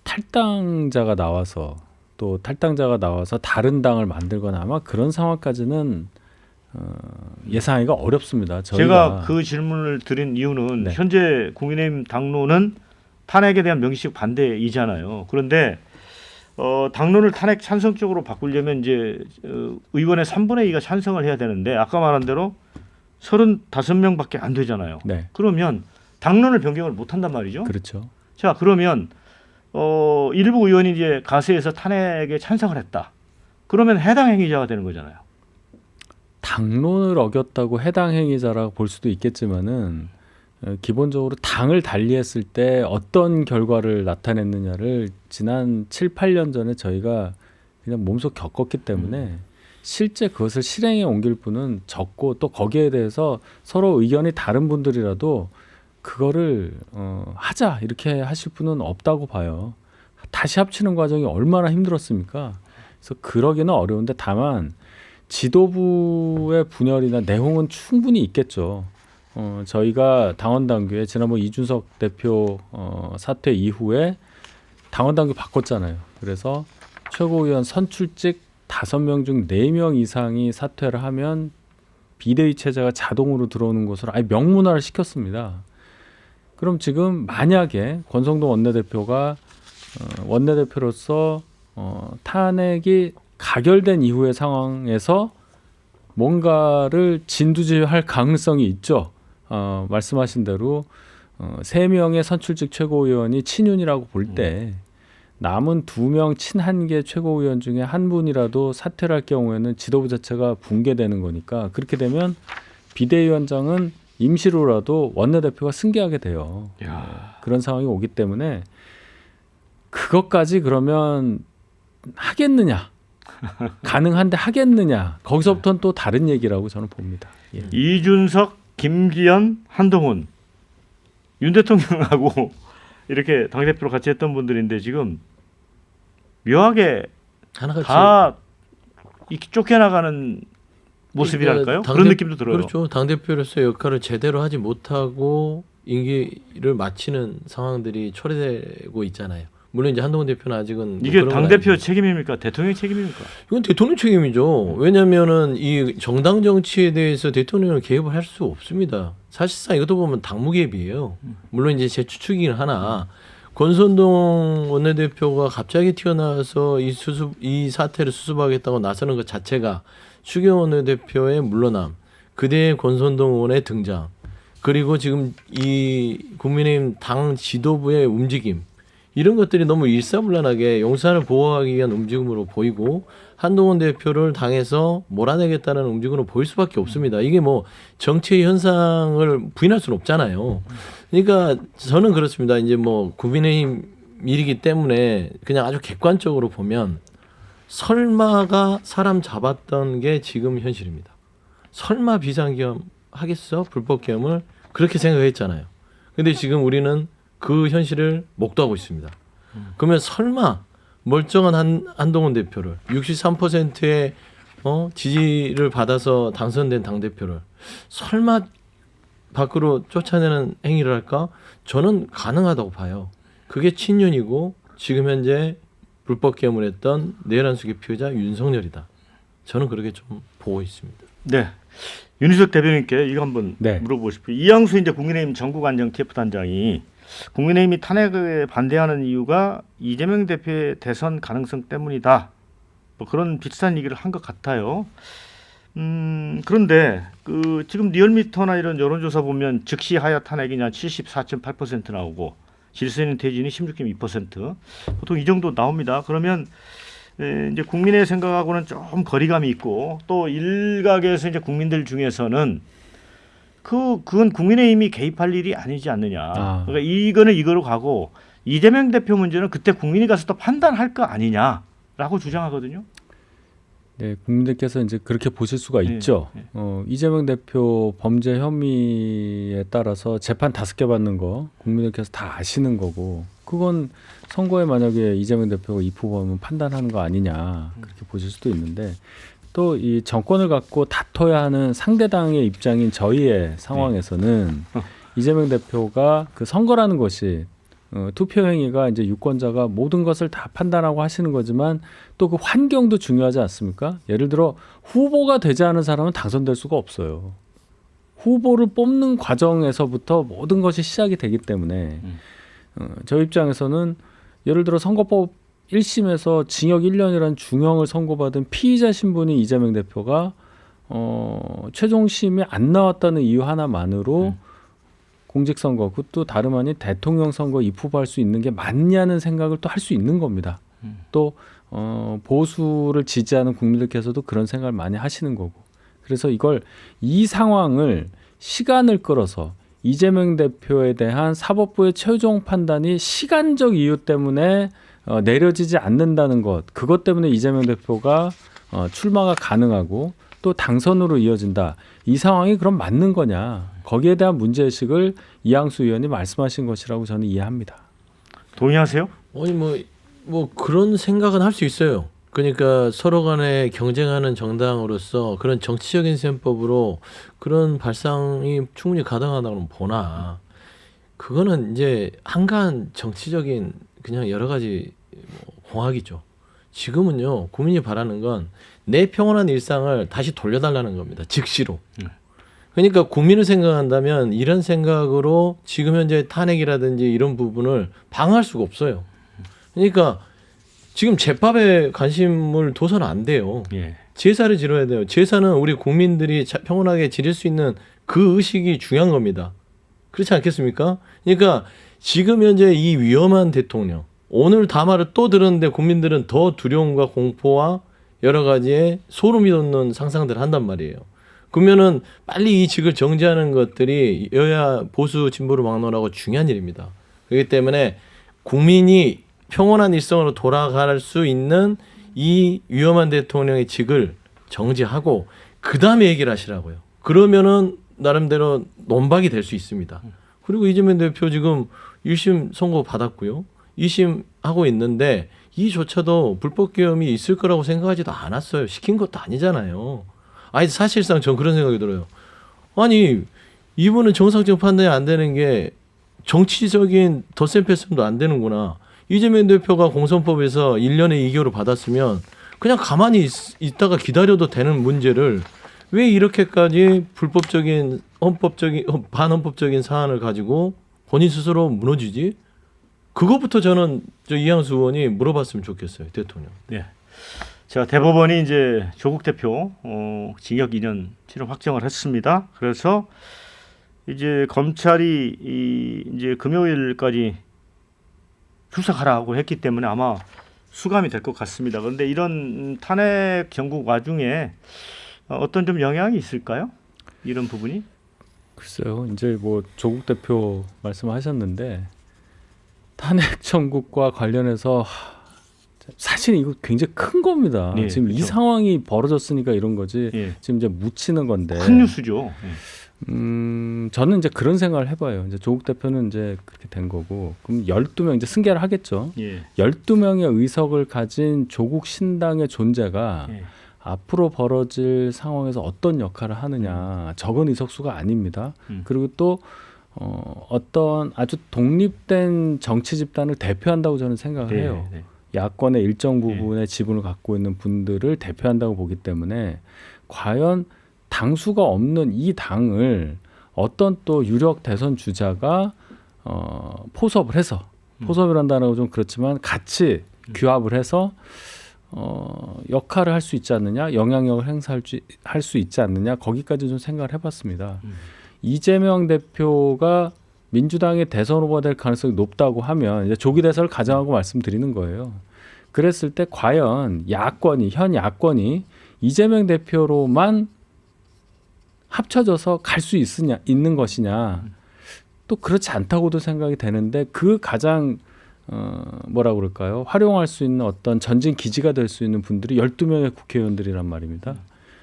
탈당자가 나와서 또 탈당자가 나와서 다른 당을 만들거나 아마 그런 상황까지는 예상하기가 어렵습니다. 제가 그 질문을 드린 이유는 네. 현재 국민의힘 당론은 탄핵에 대한 명시적 반대이잖아요. 그런데 당론을 탄핵 찬성 쪽으로 바꾸려면 이제 의원의 3분의 2가 찬성을 해야 되는데 아까 말한 대로 35명밖에 안 되잖아요. 네. 그러면 당론을 변경을 못 한단 말이죠. 그렇죠. 자, 그러면 일부 의원이 이제 가세해서 탄핵에 찬성을 했다. 그러면 해당 행위자가 되는 거잖아요. 당론을 어겼다고 해당 행위자라고 볼 수도 있겠지만은 기본적으로 당을 달리했을 때 어떤 결과를 나타냈느냐를 지난 7, 8년 전에 저희가 그냥 몸소 겪었기 때문에 실제 그것을 실행에 옮길 분은 적고 또 거기에 대해서 서로 의견이 다른 분들이라도 그거를 하자 이렇게 하실 분은 없다고 봐요. 다시 합치는 과정이 얼마나 힘들었습니까? 그래서 그러기는 어려운데 다만 지도부의 분열이나 내홍은 충분히 있겠죠. 저희가 당원 당규에 지난번 이준석 대표 사퇴 이후에 당원 당규 바꿨잖아요. 그래서 최고위원 선출직 5명 중 4명 이상이 사퇴를 하면 비대위 체제가 자동으로 들어오는 것으로 아예 명문화를 시켰습니다. 그럼 지금 만약에 권성동 원내대표가 원내대표로서 탄핵이 가결된 이후의 상황에서 뭔가를 진두지휘할 가능성이 있죠. 말씀하신 대로 3명의 선출직 최고위원이 친윤이라고 볼 때 남은 2명 친한계 최고위원 중에 한 분이라도 사퇴를 할 경우에는 지도부 자체가 붕괴되는 거니까 그렇게 되면 비대위원장은 임시로라도 원내대표가 승계하게 돼요. 야. 그런 상황이 오기 때문에 그것까지 그러면 하겠느냐? 가능한데 하겠느냐? 거기서부터는 또 다른 얘기라고 저는 봅니다. 예. 이준석, 김기현, 한동훈, 윤 대통령하고 이렇게 당대표로 같이 했던 분들인데 지금 묘하게 하나같이 다 이렇게 쫓겨나가는 모습이랄까요? 그런 느낌도 들어요. 그렇죠. 당 대표로서의 역할을 제대로 하지 못하고 임기를 마치는 상황들이 초래되고 있잖아요. 물론 이제 한동훈 대표는 아직은 이게 뭐 당 대표 책임입니까? 대통령 책임입니까? 이건 대통령 책임이죠. 왜냐하면은 이 정당 정치에 대해서 대통령을 개입을 할 수 없습니다. 사실상 이것도 보면 당무 개입이에요. 물론 이제 제 추측이긴 하나 권선동 원내대표가 갑자기 튀어나와서 이 사태를 수습하겠다고 나서는 것 자체가 추경 원내대표의 물러남, 그대의 권선동 의원의 등장, 그리고 지금 이 국민의힘 당 지도부의 움직임, 이런 것들이 너무 일사불란하게 용산을 보호하기 위한 움직임으로 보이고 한동훈 대표를 당에서 몰아내겠다는 움직임으로 보일 수밖에 없습니다. 이게 뭐 정치의 현상을 부인할 수는 없잖아요. 그러니까 저는 그렇습니다. 이제 뭐 국민의힘 일이기 때문에 그냥 아주 객관적으로 보면 설마가 사람 잡았던 게 지금 현실입니다. 설마 비상계엄 하겠어? 불법계엄을 그렇게 생각했잖아요. 근데 지금 우리는 그 현실을 목도하고 있습니다. 그러면 설마 멀쩡한 한동훈 대표를 63%의 지지를 받아서 당선된 당대표를 설마 밖으로 쫓아내는 행위를 할까? 저는 가능하다고 봐요. 그게 친윤이고 지금 현재 불법 계엄을 했던 내란수계 피해자 윤석열이다. 저는 그렇게 좀 보고 있습니다. 네. 윤희석 대변인께 이거 한번 네. 물어보고 싶어요. 이양수 이제 국민의힘 전국안정 TF단장이 국민의힘이 탄핵에 반대하는 이유가 이재명 대표의 대선 가능성 때문이다. 뭐 그런 비슷한 얘기를 한 것 같아요. 그런데 그 지금 리얼미터나 이런 여론조사 보면 즉시 하야 탄핵이냐 74.8% 나오고 질서 있는 퇴진이 16.2%. 보통 이 정도 나옵니다. 그러면 이제 국민의 생각하고는 좀 거리감이 있고 또 일각에서 이제 국민들 중에서는 그건 국민의힘이 개입할 일이 아니지 않느냐. 그러니까 이거는 이거로 가고 이재명 대표 문제는 그때 국민이 가서 또 판단할 거 아니냐라고 주장하거든요. 네, 국민들께서 이제 그렇게 보실 수가 네, 있죠. 네. 이재명 대표 범죄 혐의에 따라서 재판 5개 받는 거 국민들께서 다 아시는 거고 그건 선거에 만약에 이재명 대표가 입후보면 판단하는 거 아니냐 그렇게 보실 수도 있는데 또 이 정권을 갖고 다퉈야 하는 상대당의 입장인 저희의 상황에서는 이재명 대표가 그 선거라는 것이 투표 행위가 이제 유권자가 모든 것을 다 판단하고 하시는 거지만 또 그 환경도 중요하지 않습니까? 예를 들어 후보가 되지 않은 사람은 당선될 수가 없어요. 후보를 뽑는 과정에서부터 모든 것이 시작이 되기 때문에 저 입장에서는 예를 들어 선거법 1심에서 징역 1년이라는 중형을 선고받은 피의자 신분인 이재명 대표가 최종심이 안 나왔다는 이유 하나만으로 공직선거 그것도 다름 아닌 대통령 선거 입후보할 수 있는 게 맞냐는 생각을 또 할 수 있는 겁니다. 또 보수를 지지하는 국민들께서도 그런 생각을 많이 하시는 거고 그래서 이 상황을 시간을 끌어서 이재명 대표에 대한 사법부의 최종 판단이 시간적 이유 때문에 내려지지 않는다는 것 그것 때문에 이재명 대표가 출마가 가능하고 또 당선으로 이어진다. 이 상황이 그럼 맞는 거냐. 거기에 대한 문제의식을 이양수 의원이 말씀하신 것이라고 저는 이해합니다. 동의하세요? 아니 뭐 그런 생각은 할 수 있어요. 그러니까 서로 간에 경쟁하는 정당으로서 그런 정치적인 셈법으로 그런 발상이 충분히 가능하다고 보나 그거는 이제 한가한 정치적인 그냥 여러 가지 공학이죠. 지금은요 국민이 바라는 건 내 평온한 일상을 다시 돌려달라는 겁니다. 즉시로. 그러니까 국민을 생각한다면 이런 생각으로 지금 현재 탄핵이라든지 이런 부분을 방어할 수가 없어요. 그러니까 지금 제밥에 관심을 둬서는 안 돼요. 예. 제사를 지뤄야 돼요. 제사는 우리 국민들이 평온하게 지낼 수 있는 그 의식이 중요한 겁니다. 그렇지 않겠습니까? 그러니까 지금 현재 이 위험한 대통령 오늘 담화를 또 들었는데 국민들은 더 두려움과 공포와 여러 가지의 소름이 돋는 상상들을 한단 말이에요. 그러면은 빨리 이 직을 정지하는 것들이 여야 보수 진보를 막론하고 중요한 일입니다. 그렇기 때문에 국민이 평온한 일상으로 돌아갈 수 있는 이 위험한 대통령의 직을 정지하고 그 다음에 얘기를 하시라고요. 그러면은 나름대로 논박이 될 수 있습니다. 그리고 이재명 대표 지금 1심 선고 받았고요. 2심 하고 있는데 이조차도 불법 계엄이 있을 거라고 생각하지도 않았어요. 시킨 것도 아니잖아요. 아니 사실상 전 그런 생각이 들어요. 아니 이분은 정상적 판단이 안 되는 게 정치적인 덧셈 패스도 안 되는구나. 이재명 대표가 공선법에서 1년에 2개월을 받았으면 그냥 가만히 있다가 기다려도 되는 문제를 왜 이렇게까지 불법적인 반헌법적인 사안을 가지고 본인 스스로 무너지지? 그것부터 저는 이양수 의원이 물어봤으면 좋겠어요, 대통령. 네. 자, 대법원이 이제 조국 대표 징역 2년 실형 확정을 했습니다. 그래서 이제 검찰이 이제 금요일까지 출석하라고 했기 때문에 아마 수감이 될 것 같습니다. 그런데 이런 탄핵 정국 와중에 어떤 좀 영향이 있을까요? 이런 부분이? 글쎄요. 이제 뭐 조국 대표 말씀하셨는데 탄핵 정국과 관련해서 사실 이거 굉장히 큰 겁니다. 예, 지금 그렇죠. 이 상황이 벌어졌으니까 이런 거지. 예. 지금 이제 묻히는 건데. 큰 뉴스죠. 저는 이제 그런 생각을 해봐요. 이제 조국 대표는 이제 그렇게 된 거고, 그럼 12명 이제 승계를 하겠죠. 예. 12명의 의석을 가진 조국 신당의 존재가 예. 앞으로 벌어질 상황에서 어떤 역할을 하느냐, 적은 의석수가 아닙니다. 그리고 또 어떤 아주 독립된 정치 집단을 대표한다고 저는 생각을 해요. 네. 야권의 일정 부분의 지분을 갖고 있는 분들을 대표한다고 보기 때문에 과연 당수가 없는 이 당을 어떤 또 유력 대선 주자가 포섭을 해서 포섭을 한다는 좀 그렇지만 같이 규합을 해서 역할을 할 수 있지 않느냐, 영향력을 행사할 수 있지 않느냐, 거기까지 좀 생각을 해봤습니다. 이재명 대표가 민주당의 대선 후보가 될 가능성이 높다고 하면 이제 조기 대선을 가정하고 말씀드리는 거예요. 그랬을 때 과연 현 야권이 이재명 대표로만 합쳐져서 갈 수 있는 것이냐, 또 그렇지 않다고도 생각이 되는데 그 가장 뭐라 그럴까요? 활용할 수 있는 어떤 전진 기지가 될 수 있는 분들이 12명의 국회의원들이란 말입니다.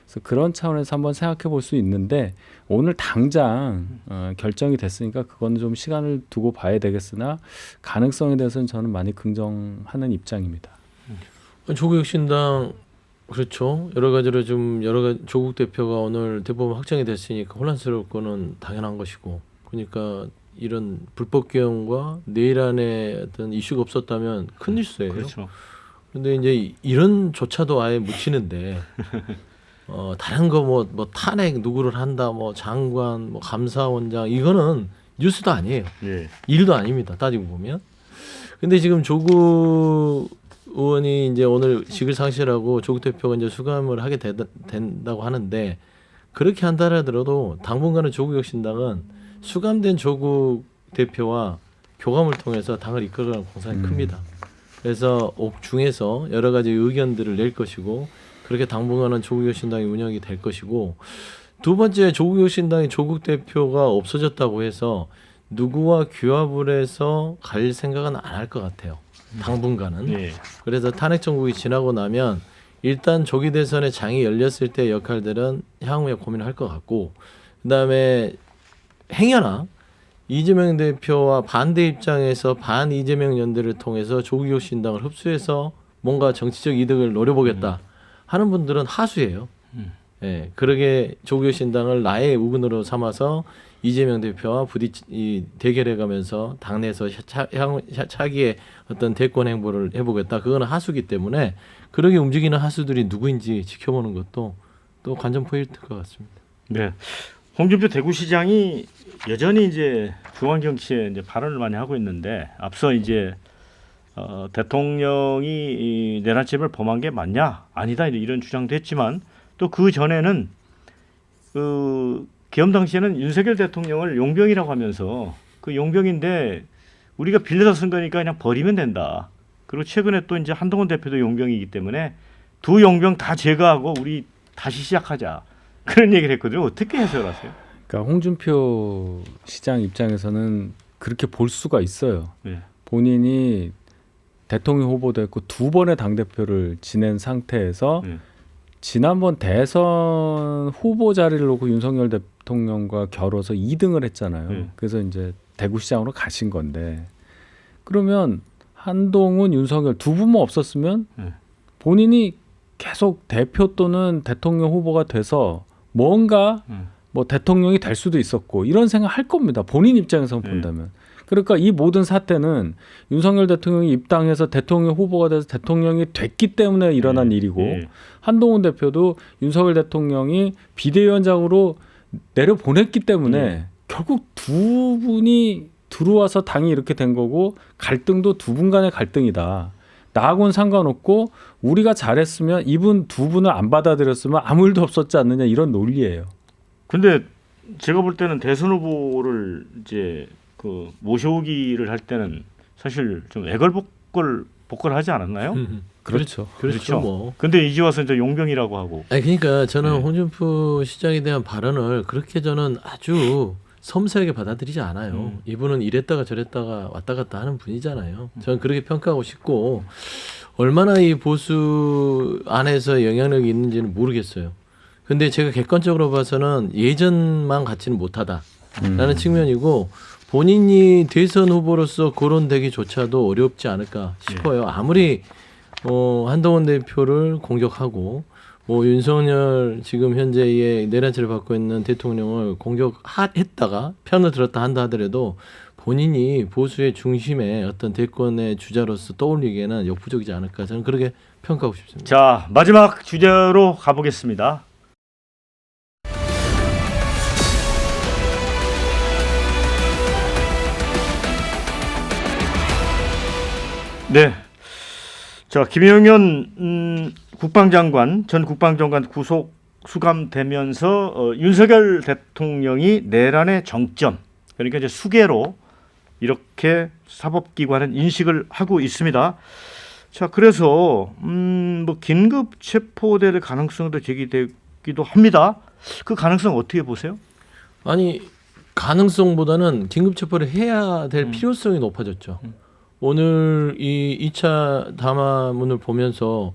그래서 그런 차원에서 한번 생각해 볼 수 있는데 오늘 당장 결정이 됐으니까 그거는 좀 시간을 두고 봐야 되겠으나 가능성에 대해서는 저는 많이 긍정하는 입장입니다. 조국혁신당 그렇죠. 여러 가지로 좀 조국 대표가 오늘 대법원 확정이 됐으니까 혼란스러울 거는 당연한 것이고, 그러니까 이런 불법 계엄과 내일 안에 어떤 이슈가 없었다면 큰 뉴스예요. 그렇죠. 그런데 이제 이런조차도 아예 묻히는데 다른 거 뭐 탄핵 누구를 한다, 뭐 장관, 뭐 감사원장, 이거는 뉴스도 아니에요. 예. 일도 아닙니다. 따지고 보면. 근데 지금 조국 의원이 이제 오늘 직을 상실하고 조국 대표가 이제 수감을 하게 된다고 하는데, 그렇게 한다 하더라도 당분간은 조국혁신당은 수감된 조국 대표와 교감을 통해서 당을 이끌어가는 공산이 큽니다. 그래서 옥중에서 여러 가지 의견들을 낼 것이고, 그렇게 당분간은 조국혁신당이 운영이 될 것이고, 두 번째, 조국혁신당이 조국 대표가 없어졌다고 해서 누구와 규합을 해서 갈 생각은 안 할 것 같아요. 당분간은. 예. 그래서 탄핵 정국이 지나고 나면 일단 조기 대선의 장이 열렸을 때 역할들은 향후에 고민을 할 것 같고, 그다음에 행여나 이재명 대표와 반대 입장에서 반 이재명 연대를 통해서 조국혁신당을 흡수해서 뭔가 정치적 이득을 노려보겠다 하는 분들은 하수예요. 예, 그러게 조국혁신당을 나의 우군으로 삼아서 이재명 대표와 대결해가면서 당내에서 차기의 어떤 대권 행보를 해보겠다. 그거는 하수기 때문에 그렇게 움직이는 하수들이 누구인지 지켜보는 것도 또 관전 포인트일 것 같습니다. 네. 홍준표 대구시장이 여전히 이제 중앙 정치에 이제 발언을 많이 하고 있는데, 앞서 이제 대통령이 이 내란죄를 범한 게 맞냐, 아니다, 이런 주장도 했지만, 또 그 전에는 그 계엄 당시에는 윤석열 대통령을 용병이라고 하면서 그 용병인데 우리가 빌려서 쓴 거니까 그냥 버리면 된다. 그리고 최근에 또 이제 한동훈 대표도 용병이기 때문에 두 용병 다 제거하고 우리 다시 시작하자라고 그런 얘기를 했거든요. 어떻게 해석하세요? 그러니까 홍준표 시장 입장에서는 그렇게 볼 수가 있어요. 네. 본인이 대통령 후보도 했고 두 번의 당대표를 지낸 상태에서 네. 지난번 대선 후보 자리를 놓고 윤석열 대통령과 겨뤄서 2등을 했잖아요. 네. 그래서 이제 대구시장으로 가신 건데 그러면 한동훈, 윤석열 두 분만 없었으면 네. 본인이 계속 대표 또는 대통령 후보가 돼서 뭔가 뭐 대통령이 될 수도 있었고 이런 생각 할 겁니다. 본인 입장에서 네. 본다면. 그러니까 이 모든 사태는 윤석열 대통령이 입당해서 대통령 후보가 돼서 대통령이 됐기 때문에 일어난 일이고 네. 한동훈 대표도 윤석열 대통령이 비대위원장으로 내려보냈기 때문에 결국 두 분이 들어와서 당이 이렇게 된 거고 갈등도 두 분 간의 갈등이다. 나하고는 상관없고 우리가 잘했으면 이분 두 분을 안 받아들였으면 아무 일도 없었지 않느냐 이런 논리예요. 근데 제가 볼 때는 대선 후보를 이제 그 모셔오기를 할 때는 사실 좀 복걸하지 않았나요? 그렇죠. 그렇죠. 뭐. 근데 이제 와서 이제 용병이라고 하고. 아니 그러니까 저는 네. 홍준표 시장에 대한 발언을 그렇게 저는 아주 섬세하게 받아들이지 않아요. 이분은 이랬다가 저랬다가 왔다 갔다 하는 분이잖아요. 저는 그렇게 평가하고 싶고 얼마나 이 보수 안에서 영향력이 있는지는 모르겠어요. 근데 제가 객관적으로 봐서는 예전만 같지는 못하다라는 측면이고 본인이 대선 후보로서 거론되기조차도 어렵지 않을까 싶어요. 아무리 한동훈 대표를 공격하고 윤석열 지금 현재의 내란죄를 받고 있는 대통령을 공격했다가 편을 들었다 한다 하더라도 본인이 보수의 중심의 어떤 대권의 주자로서 떠올리기에는 역부족이지 않을까 저는 그렇게 평가하고 싶습니다. 자, 마지막 주제로 가보겠습니다. 네. 자, 김영현 전 국방장관 구속 수감되면서 윤석열 대통령이 내란의 정점, 그러니까 이제 수계로 이렇게 사법기관은 인식을 하고 있습니다. 자, 그래서 뭐 긴급 체포될 가능성도 제기되기도 합니다. 그 가능성 어떻게 보세요? 아니 가능성보다는 긴급 체포를 해야 될 필요성이 높아졌죠. 오늘 이 2차 담화문을 보면서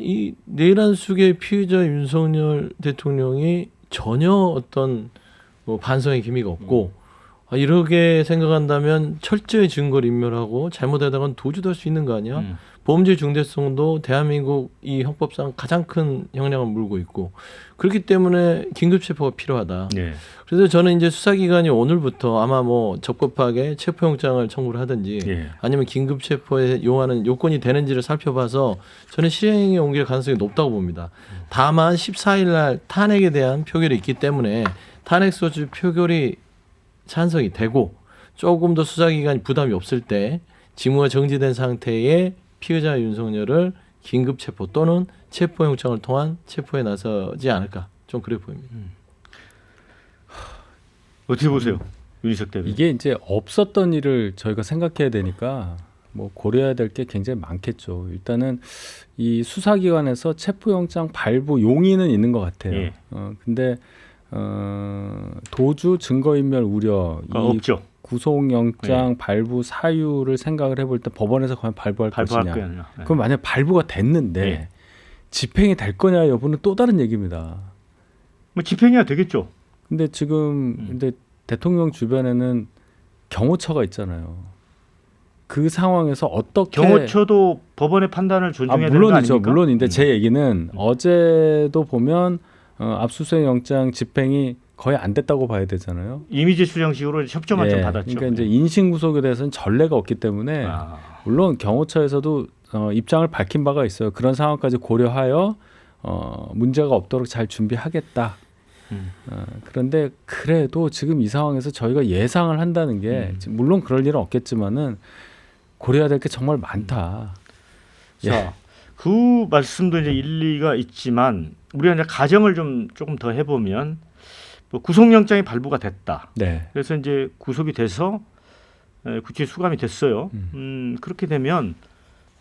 이 내란 수계 피의자 윤석열 대통령이 전혀 어떤 반성의 기미가 없고 이렇게 생각한다면 철저히 증거를 인멸하고 잘못하다간 도주도 할 수 있는 거 아니야? 범죄 중대성도 대한민국 이 형법상 가장 큰 형량을 물고 있고 그렇기 때문에 긴급 체포가 필요하다. 네. 그래서 저는 이제 수사기관이 오늘부터 아마 뭐 적법하게 체포영장을 청구를 하든지 아니면 긴급 체포에 요하는 요건이 되는지를 살펴봐서 저는 실행에 옮길 가능성이 높다고 봅니다. 다만 14일 날 탄핵에 대한 표결이 있기 때문에 탄핵 소추 표결이 찬성이 되고 조금 더 수사기관이 부담이 없을 때 직무가 정지된 상태의 피의자 윤석열을 긴급 체포 또는 체포영장을 통한 체포에 나서지 않을까 좀 그래 보입니다. 어떻게 보세요, 윤희석 대표? 이게 이제 없었던 일을 저희가 생각해야 되니까 뭐 고려해야 될 게 굉장히 많겠죠. 일단은 이 수사기관에서 체포영장 발부 용의는 있는 것 같아요. 근데 도주 증거인멸 우려 이 없죠. 구속영장 발부 사유를 생각을 해볼 때 법원에서 과연 발부할 것이냐. 네. 그럼 만약 발부가 됐는데 집행이 될 거냐 여부는 또 다른 얘기입니다. 뭐 집행해야 되겠죠. 근데 지금 근데 대통령 주변에는 경호처가 있잖아요. 그 상황에서 어떻게 경호처도 법원의 판단을 존중해야 되는 거 물론이죠. 아닙니까? 물론인데 제 얘기는 어제도 보면 압수수색 영장 집행이 거의 안 됐다고 봐야 되잖아요. 이미지 수령식으로 협조만 좀 받았죠. 그러니까 이제 인신 구속에 대해서는 전례가 없기 때문에 물론 경호처에서도 입장을 밝힌 바가 있어요. 그런 상황까지 고려하여 문제가 없도록 잘 준비하겠다. 그런데 그래도 지금 이 상황에서 저희가 예상을 한다는 게 물론 그럴 일은 없겠지만은 고려해야 될 게 정말 많다. 자, 그 말씀도 이제 일리가 있지만 우리가 이제 가정을 좀 조금 더 해보면 뭐 구속영장이 발부가 됐다. 네. 그래서 이제 구속이 돼서 구치에 수감이 됐어요. 그렇게 되면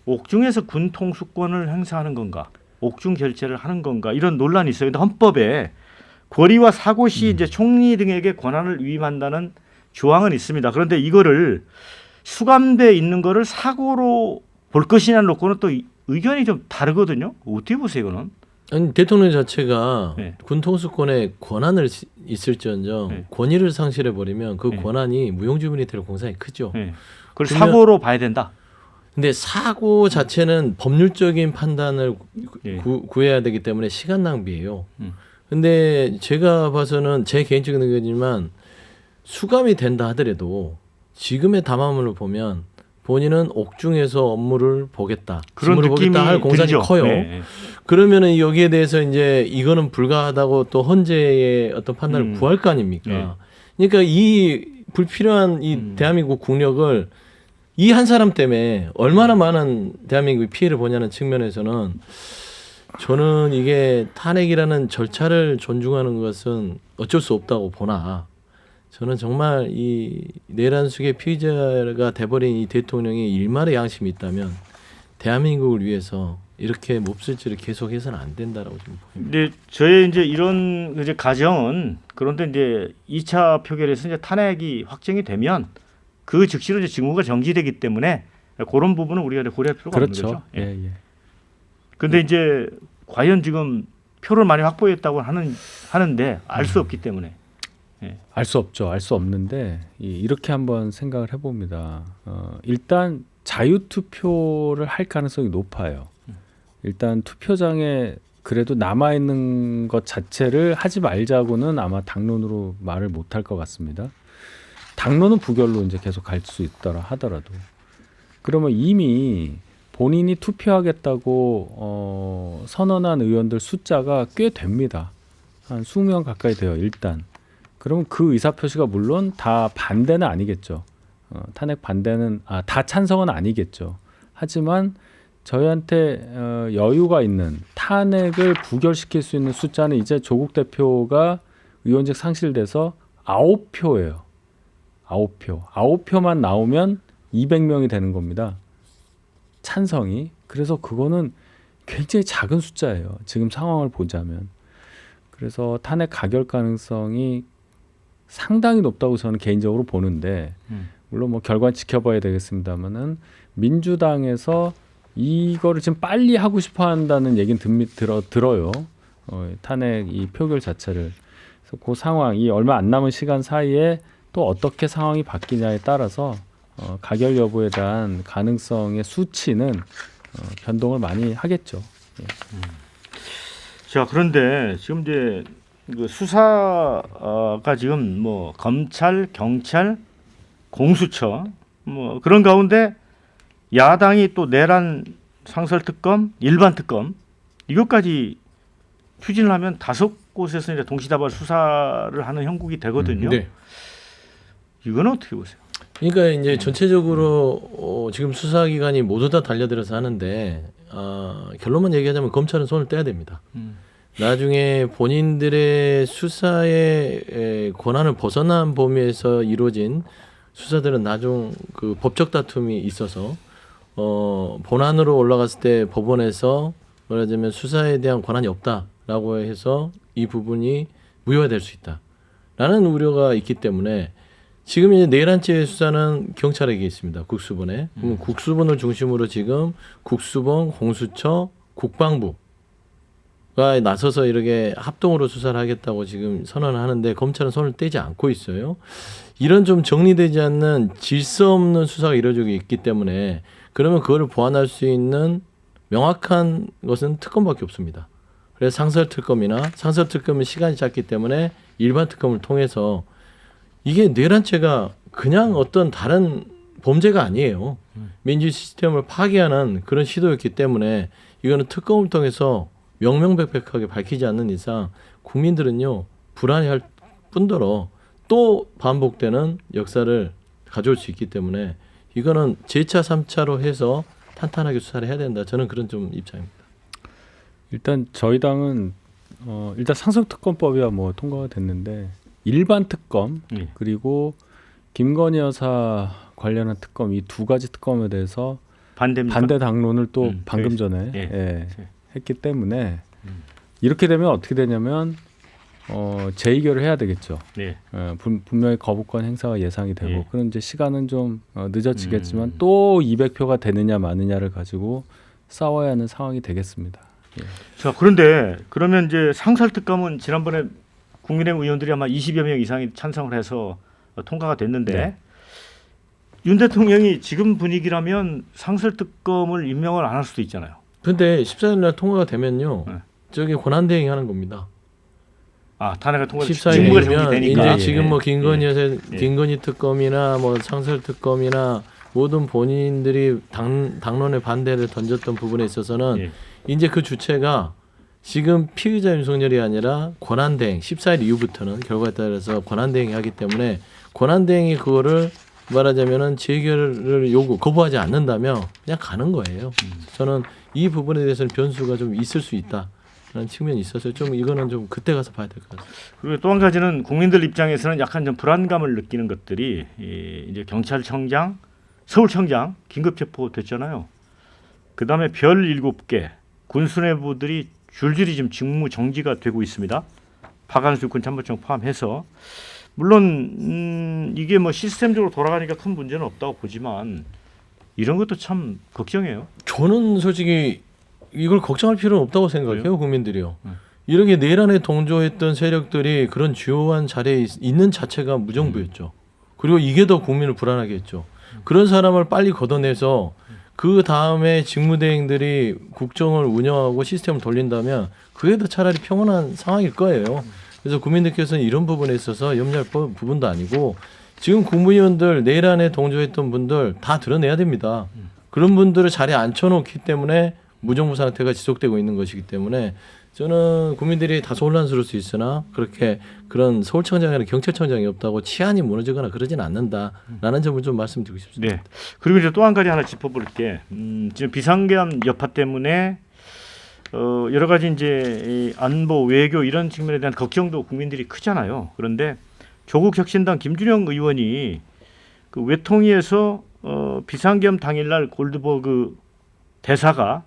옥중에서 군통수권을 행사하는 건가, 옥중 결재를 하는 건가 이런 논란이 있어요. 근데 헌법에 권위와 사고 시 이제 총리 등에게 권한을 위임한다는 조항은 있습니다. 그런데 이거를 수감돼 있는 거를 사고로 볼 것이냐 놓고는 또 의견이 좀 다르거든요. 어떻게 보세요, 이거는? 아니, 대통령 자체가 네. 군 통수권에 권한을 있을지언정 네. 권위를 상실해 버리면 그 네. 권한이 무용지물이 될 공산이 크죠. 네. 그걸 그러면- 사고로 봐야 된다. 근데 사고 자체는 법률적인 판단을 예. 구해야 되기 때문에 시간 낭비예요. 음. 근데 제가 봐서는 제 개인적인 의견이지만 수감이 된다 하더라도 지금의 담화문을 보면 본인은 옥중에서 업무를 보겠다, 그런 직무를 느낌이 보겠다 할 공산이 들죠. 커요. 네. 그러면은 여기에 대해서 이제 이거는 불가하다고 또 헌재의 어떤 판단을 구할 거 아닙니까? 네. 그러니까 이 불필요한 이 대한민국 국력을 이 한 사람 때문에 얼마나 많은 대한민국이 피해를 보냐는 측면에서는 저는 이게 탄핵이라는 절차를 존중하는 것은 어쩔 수 없다고 보나. 저는 정말 이 내란숙의 피의자가 돼버린 이 대통령이 일말의 양심이 있다면 대한민국을 위해서 이렇게 몹쓸지를 계속해서는 안 된다라고 좀 보입니다. 근데 저의 이제 이런 이제 가정은 그런데 이제 2차 표결에서 이제 탄핵이 확정이 되면 그 즉시로 이제 직무가 정지되기 때문에 그런 부분은 우리가 이제 고려할 필요가 없는 그렇죠. 거죠. 예, 예. 예. 근데 이제 과연 지금 표를 많이 확보했다고 하는데 알 수 없기 때문에 알 수 없죠. 알 수 없는데 이렇게 한번 생각을 해봅니다. 일단 자유투표를 할 가능성이 높아요. 일단 투표장에 그래도 남아 있는 것 자체를 하지 말자고는 아마 당론으로 말을 못할 것 같습니다. 당론은 부결로 이제 계속 갈 수 있더라 하더라도 그러면 이미 본인이 투표하겠다고 선언한 의원들 숫자가 꽤 됩니다. 한 20명 가까이 돼요. 일단. 그러면 그 의사표시가 물론 다 반대는 아니겠죠. 탄핵 반대는 다 찬성은 아니겠죠. 하지만 저희한테 여유가 있는 탄핵을 부결시킬 수 있는 숫자는 이제 조국 대표가 의원직 상실돼서 9표예요. 9표. 9표만 나오면 200명이 되는 겁니다. 찬성이. 그래서 그거는 굉장히 작은 숫자예요. 지금 상황을 보자면. 그래서 탄핵 가결 가능성이 상당히 높다고 저는 개인적으로 보는데 물론 뭐 결과는 지켜봐야 되겠습니다만은 민주당에서 이거를 지금 빨리 하고 싶어 한다는 얘기는 들어요. 탄핵 이 표결 자체를. 그래서 그 상황, 이 얼마 안 남은 시간 사이에 또 어떻게 상황이 바뀌냐에 따라서 가결 여부에 대한 가능성의 수치는 변동을 많이 하겠죠. 예. 자 그런데 지금 이제 그 수사가 지금 뭐 검찰, 경찰, 공수처 뭐 그런 가운데 야당이 또 내란 상설 특검, 일반 특검 이것까지 추진을 하면 5곳에서 이제 동시다발 수사를 하는 형국이 되거든요. 네. 이거는 어떻게 보세요? 그러니까 이제 전체적으로 지금 수사기관이 모두 다 달려들어서 하는데 결론만 얘기하자면 검찰은 손을 떼야 됩니다. 나중에 본인들의 수사의 권한을 벗어난 범위에서 이루어진 수사들은 나중 그 법적 다툼이 있어서 본안으로 올라갔을 때 법원에서 말하자면 수사에 대한 권한이 없다라고 해서 이 부분이 무효화될 수 있다라는 우려가 있기 때문에 지금 이제 내란죄 수사는 경찰에게 있습니다. 국수본에. 그럼 국수본을 중심으로 지금 국수본, 공수처, 국방부가 나서서 이렇게 합동으로 수사를 하겠다고 지금 선언을 하는데 검찰은 손을 떼지 않고 있어요. 이런 좀 정리되지 않는 질서 없는 수사가 이루어지고 있기 때문에 그러면 그거를 보완할 수 있는 명확한 것은 특검밖에 없습니다. 그래서 상설 특검은 시간이 짧기 때문에 일반 특검을 통해서 이게 내란죄가 그냥 어떤 다른 범죄가 아니에요. 민주 시스템을 파괴하는 그런 시도였기 때문에 이거는 특검을 통해서 명명백백하게 밝히지 않는 이상 국민들은요 불안해할 뿐더러 또 반복되는 역사를 가져올 수 있기 때문에 이거는 제2차, 3차로 해서 탄탄하게 수사를 해야 된다. 저는 그런 좀 입장입니다. 일단 저희 당은 일단 상설특검법이야 뭐 통과가 됐는데 일반 특검 그리고 김건희 여사 관련한 특검 이 두 가지 특검에 대해서 반대입니까? 반대 당론을 또 네. 방금 전에 예. 했기 때문에 이렇게 되면 어떻게 되냐면 재의결을 해야 되겠죠. 네. 분명히 거부권 행사가 예상이 되고 예. 그럼 이제 시간은 좀 늦어지겠지만 또 200표가 되느냐 마느냐를 가지고 싸워야 하는 상황이 되겠습니다. 예. 자, 그런데 그러면 이제 상설특검은 지난번에 국민의힘 의원들이 아마 20여 명 이상이 찬성을 해서 통과가 됐는데 네. 윤 대통령이 지금 분위기라면 상설특검을 임명을 안 할 수도 있잖아요. 근데 14일 날 통과가 되면요. 네. 저기 권한대행이 하는 겁니다. 아, 탄핵을 통과해서 직무가 14일이면 정리되니까. 이제 지금 뭐 김건희 예. 김건희 특검이나 뭐 상설 특검이나 모든 본인들이 당론의 반대를 던졌던 부분에 있어서는 예. 이제 그 주체가 지금 피의자 윤석열이 아니라 권한대행 14일 이후부터는 결과에 따라서 권한대행이 하기 때문에 권한대행이 그거를 말하자면은 재결을 거부하지 않는다면 그냥 가는 거예요. 저는 이 부분에 대해서는 변수가 좀 있을 수 있다라는 측면이 있어서 좀 이거는 좀 그때 가서 봐야 될 것 같습니다. 그리고 또 한 가지는 국민들 입장에서는 약간 좀 불안감을 느끼는 것들이 이제 경찰청장, 서울청장 긴급 체포됐잖아요. 그다음에 별 7개 군수뇌부들이 줄줄이 지금 직무 정지가 되고 있습니다. 박한수 육군 참모총 포함해서 물론 이게 뭐 시스템적으로 돌아가니까 큰 문제는 없다고 보지만 이런 것도 참 걱정이에요. 저는 솔직히 이걸 걱정할 필요는 없다고 생각해요. 왜요? 국민들이요. 이렇게 내란에 동조했던 세력들이 그런 주요한 자리에 있는 자체가 무정부였죠. 그리고 이게 더 국민을 불안하게 했죠. 그런 사람을 빨리 걷어내서 그 다음에 직무대행들이 국정을 운영하고 시스템을 돌린다면 그게 더 차라리 평온한 상황일 거예요. 그래서 국민들께서는 이런 부분에 있어서 염려할 부분도 아니고 지금 국무위원들 내란에 동조했던 분들 다 드러내야 됩니다. 그런 분들을 자리에 앉혀놓기 때문에 무정부 상태가 지속되고 있는 것이기 때문에 저는 국민들이 다소 혼란스러울 수 있으나 그렇게 그런 서울청장이나 경찰청장이 없다고 치안이 무너지거나 그러진 않는다라는 점을 좀 말씀드리고 싶습니다. 네. 그리고 이제 또 한 가지 하나 짚어볼 게 지금 비상계엄 여파 때문에 여러 가지 이제 이 안보, 외교 이런 측면에 대한 걱정도 국민들이 크잖아요. 그런데 조국 혁신당 김준영 의원이 그 외통위에서 비상계엄 당일날 골드버그 대사가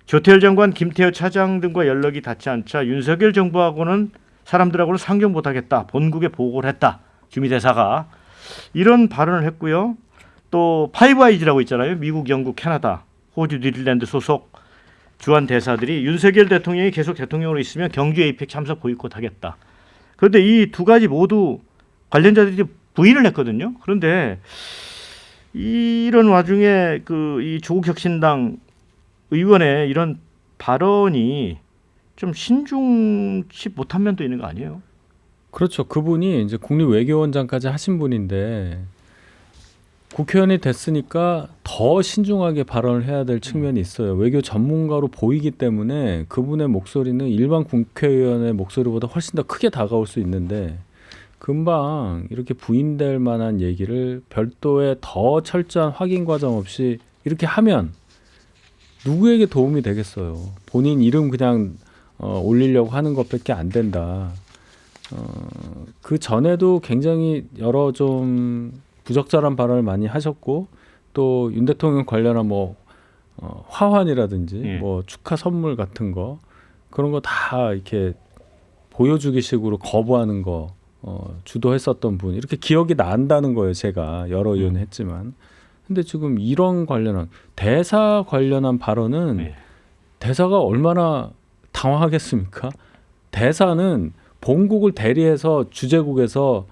조태열 장관, 김태호 차장 등과 연락이 닿지 않자 윤석열 정부하고는 사람들하고는 상종 못하겠다. 본국에 보고를 했다. 주미 대사가 이런 발언을 했고요. 또 파이브 아이즈라고 있잖아요. 미국, 영국, 캐나다, 호주, 뉴질랜드 소속 주한 대사들이 윤석열 대통령이 계속 대통령으로 있으면 경주 에이펙 참석 보이콧하겠다. 그런데 이 두 가지 모두 관련자들이 부인을 했거든요. 그런데 이런 와중에 그 이 조국 혁신당 의원의 이런 발언이 좀 신중치 못한 면도 있는 거 아니에요? 그렇죠. 그분이 이제 국립외교원장까지 하신 분인데 국회의원이 됐으니까 더 신중하게 발언을 해야 될 측면이 있어요. 외교 전문가로 보이기 때문에 그분의 목소리는 일반 국회의원의 목소리보다 훨씬 더 크게 다가올 수 있는데 금방 이렇게 부인될 만한 얘기를 별도의 더 철저한 확인 과정 없이 이렇게 하면 누구에게 도움이 되겠어요. 본인 이름 그냥 올리려고 하는 것밖에 안 된다. 그 전에도 굉장히 여러 좀 부적절한 발언을 많이 하셨고 또 윤 대통령 관련한 뭐 화환이라든지 예. 뭐 축하 선물 같은 거 그런 거 다 이렇게 보여주기식으로 거부하는 거 주도했었던 분 이렇게 기억이 난다는 거예요. 제가 여러 의원 했지만 근데 지금 이런 관련한 대사 관련한 발언은 네. 대사가 얼마나 당황하겠습니까? 대사는 본국을 대리해서 주재국에서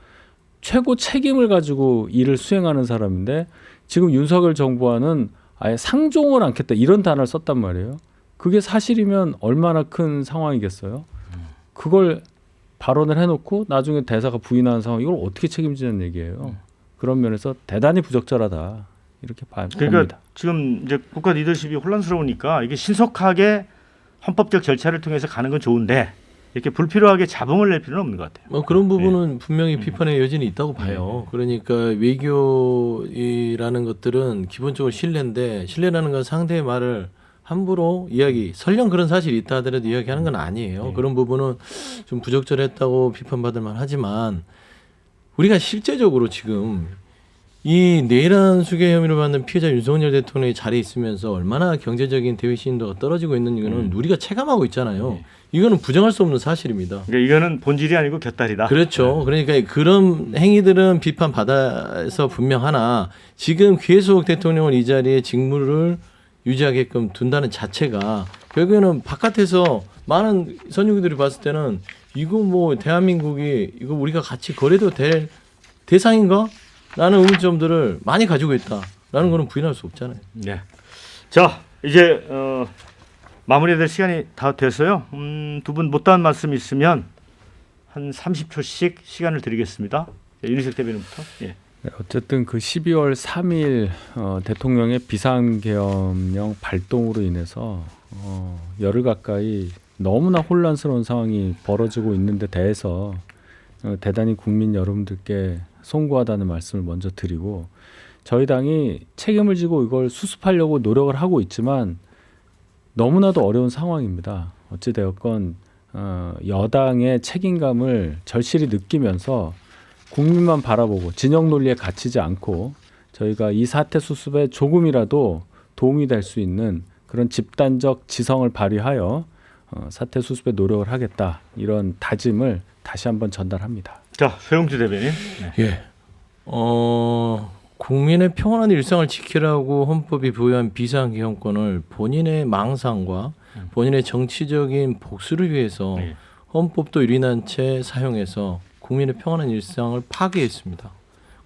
최고 책임을 가지고 일을 수행하는 사람인데 지금 윤석열 정부와는 아예 상종을 않겠다 이런 단어를 썼단 말이에요. 그게 사실이면 얼마나 큰 상황이겠어요. 그걸 발언을 해놓고 나중에 대사가 부인하는 상황 이걸 어떻게 책임지는 얘기예요. 그런 면에서 대단히 부적절하다 이렇게 봅니다. 그러니까 지금 이제 국가 리더십이 혼란스러우니까 이게 신속하게 헌법적 절차를 통해서 가는 건 좋은데 이렇게 불필요하게 자봉을 낼 필요는 없는 것 같아요. 뭐 그런 부분은 분명히 비판의 여지는 있다고 봐요. 그러니까 외교라는 것들은 기본적으로 신뢰인데 신뢰라는 건 상대의 말을 함부로 설령 그런 사실이 있다 하더라도 이야기하는 건 아니에요. 그런 부분은 좀 부적절했다고 비판받을 만하지만 우리가 실제적으로 지금 이 내란 수괴 혐의를 받는 피해자 윤석열 대통령이 자리에 있으면서 얼마나 경제적인 대외 신인도가 떨어지고 있는 이거는 우리가 체감하고 있잖아요. 이거는 부정할 수 없는 사실입니다. 그러니까 이거는 본질이 아니고 곁다리다. 그렇죠. 그러니까 그런 행위들은 비판받아서 분명하나 지금 계속 대통령은 이 자리에 직무를 유지하게끔 둔다는 자체가 결국에는 바깥에서 많은 선유기들이 봤을 때는 이거 뭐 대한민국이 이거 우리가 같이 거래도 될 대상인가? 라는 의문점들을 많이 가지고 있다라는 거는 부인할 수 없잖아요. 네. 자, 이제 마무리될 시간이 다 됐어요. 두 분 못다한 말씀 있으면 한 30초씩 시간을 드리겠습니다. 윤희석 대변인부터. 예. 네, 어쨌든 그 12월 3일 대통령의 비상계엄령 발동으로 인해서 열흘 가까이 너무나 혼란스러운 상황이 벌어지고 있는데 대해서 대단히 국민 여러분들께 송구하다는 말씀을 먼저 드리고, 저희 당이 책임을 지고 이걸 수습하려고 노력을 하고 있지만 너무나도 어려운 상황입니다. 어찌되었건 여당의 책임감을 절실히 느끼면서 국민만 바라보고 진영 논리에 갇히지 않고 저희가 이 사태 수습에 조금이라도 도움이 될 수 있는 그런 집단적 지성을 발휘하여 사태 수습에 노력을 하겠다, 이런 다짐을 다시 한번 전달합니다. 자, 소영주 대변인. 네. 예. 국민의 평온한 일상을 지키라고 헌법이 부여한 비상계엄권을 본인의 망상과 본인의 정치적인 복수를 위해서 네. 헌법도 유린한 채 사용해서 국민의 평온한 일상을 파괴했습니다.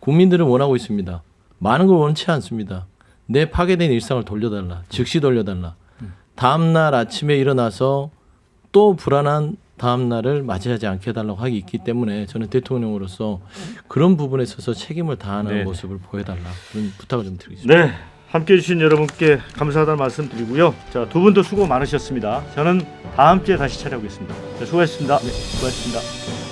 국민들은 원하고 있습니다. 많은 걸 원치 않습니다. 내 파괴된 일상을 돌려달라. 즉시 돌려달라. 다음 날 아침에 일어나서 또 불안한 다음 날을 맞이하지 않게 해달라고 하기 있기 때문에 저는 대통령으로서 그런 부분에 있어서 책임을 다하는 네. 모습을 보여달라, 그런 부탁을 좀 드리겠습니다. 네, 함께해 주신 여러분께 감사하다는 말씀 드리고요. 자, 두 분도 수고 많으셨습니다. 저는 다음 주에 다시 찾아오겠습니다. 자, 수고하셨습니다. 네, 수고하셨습니다.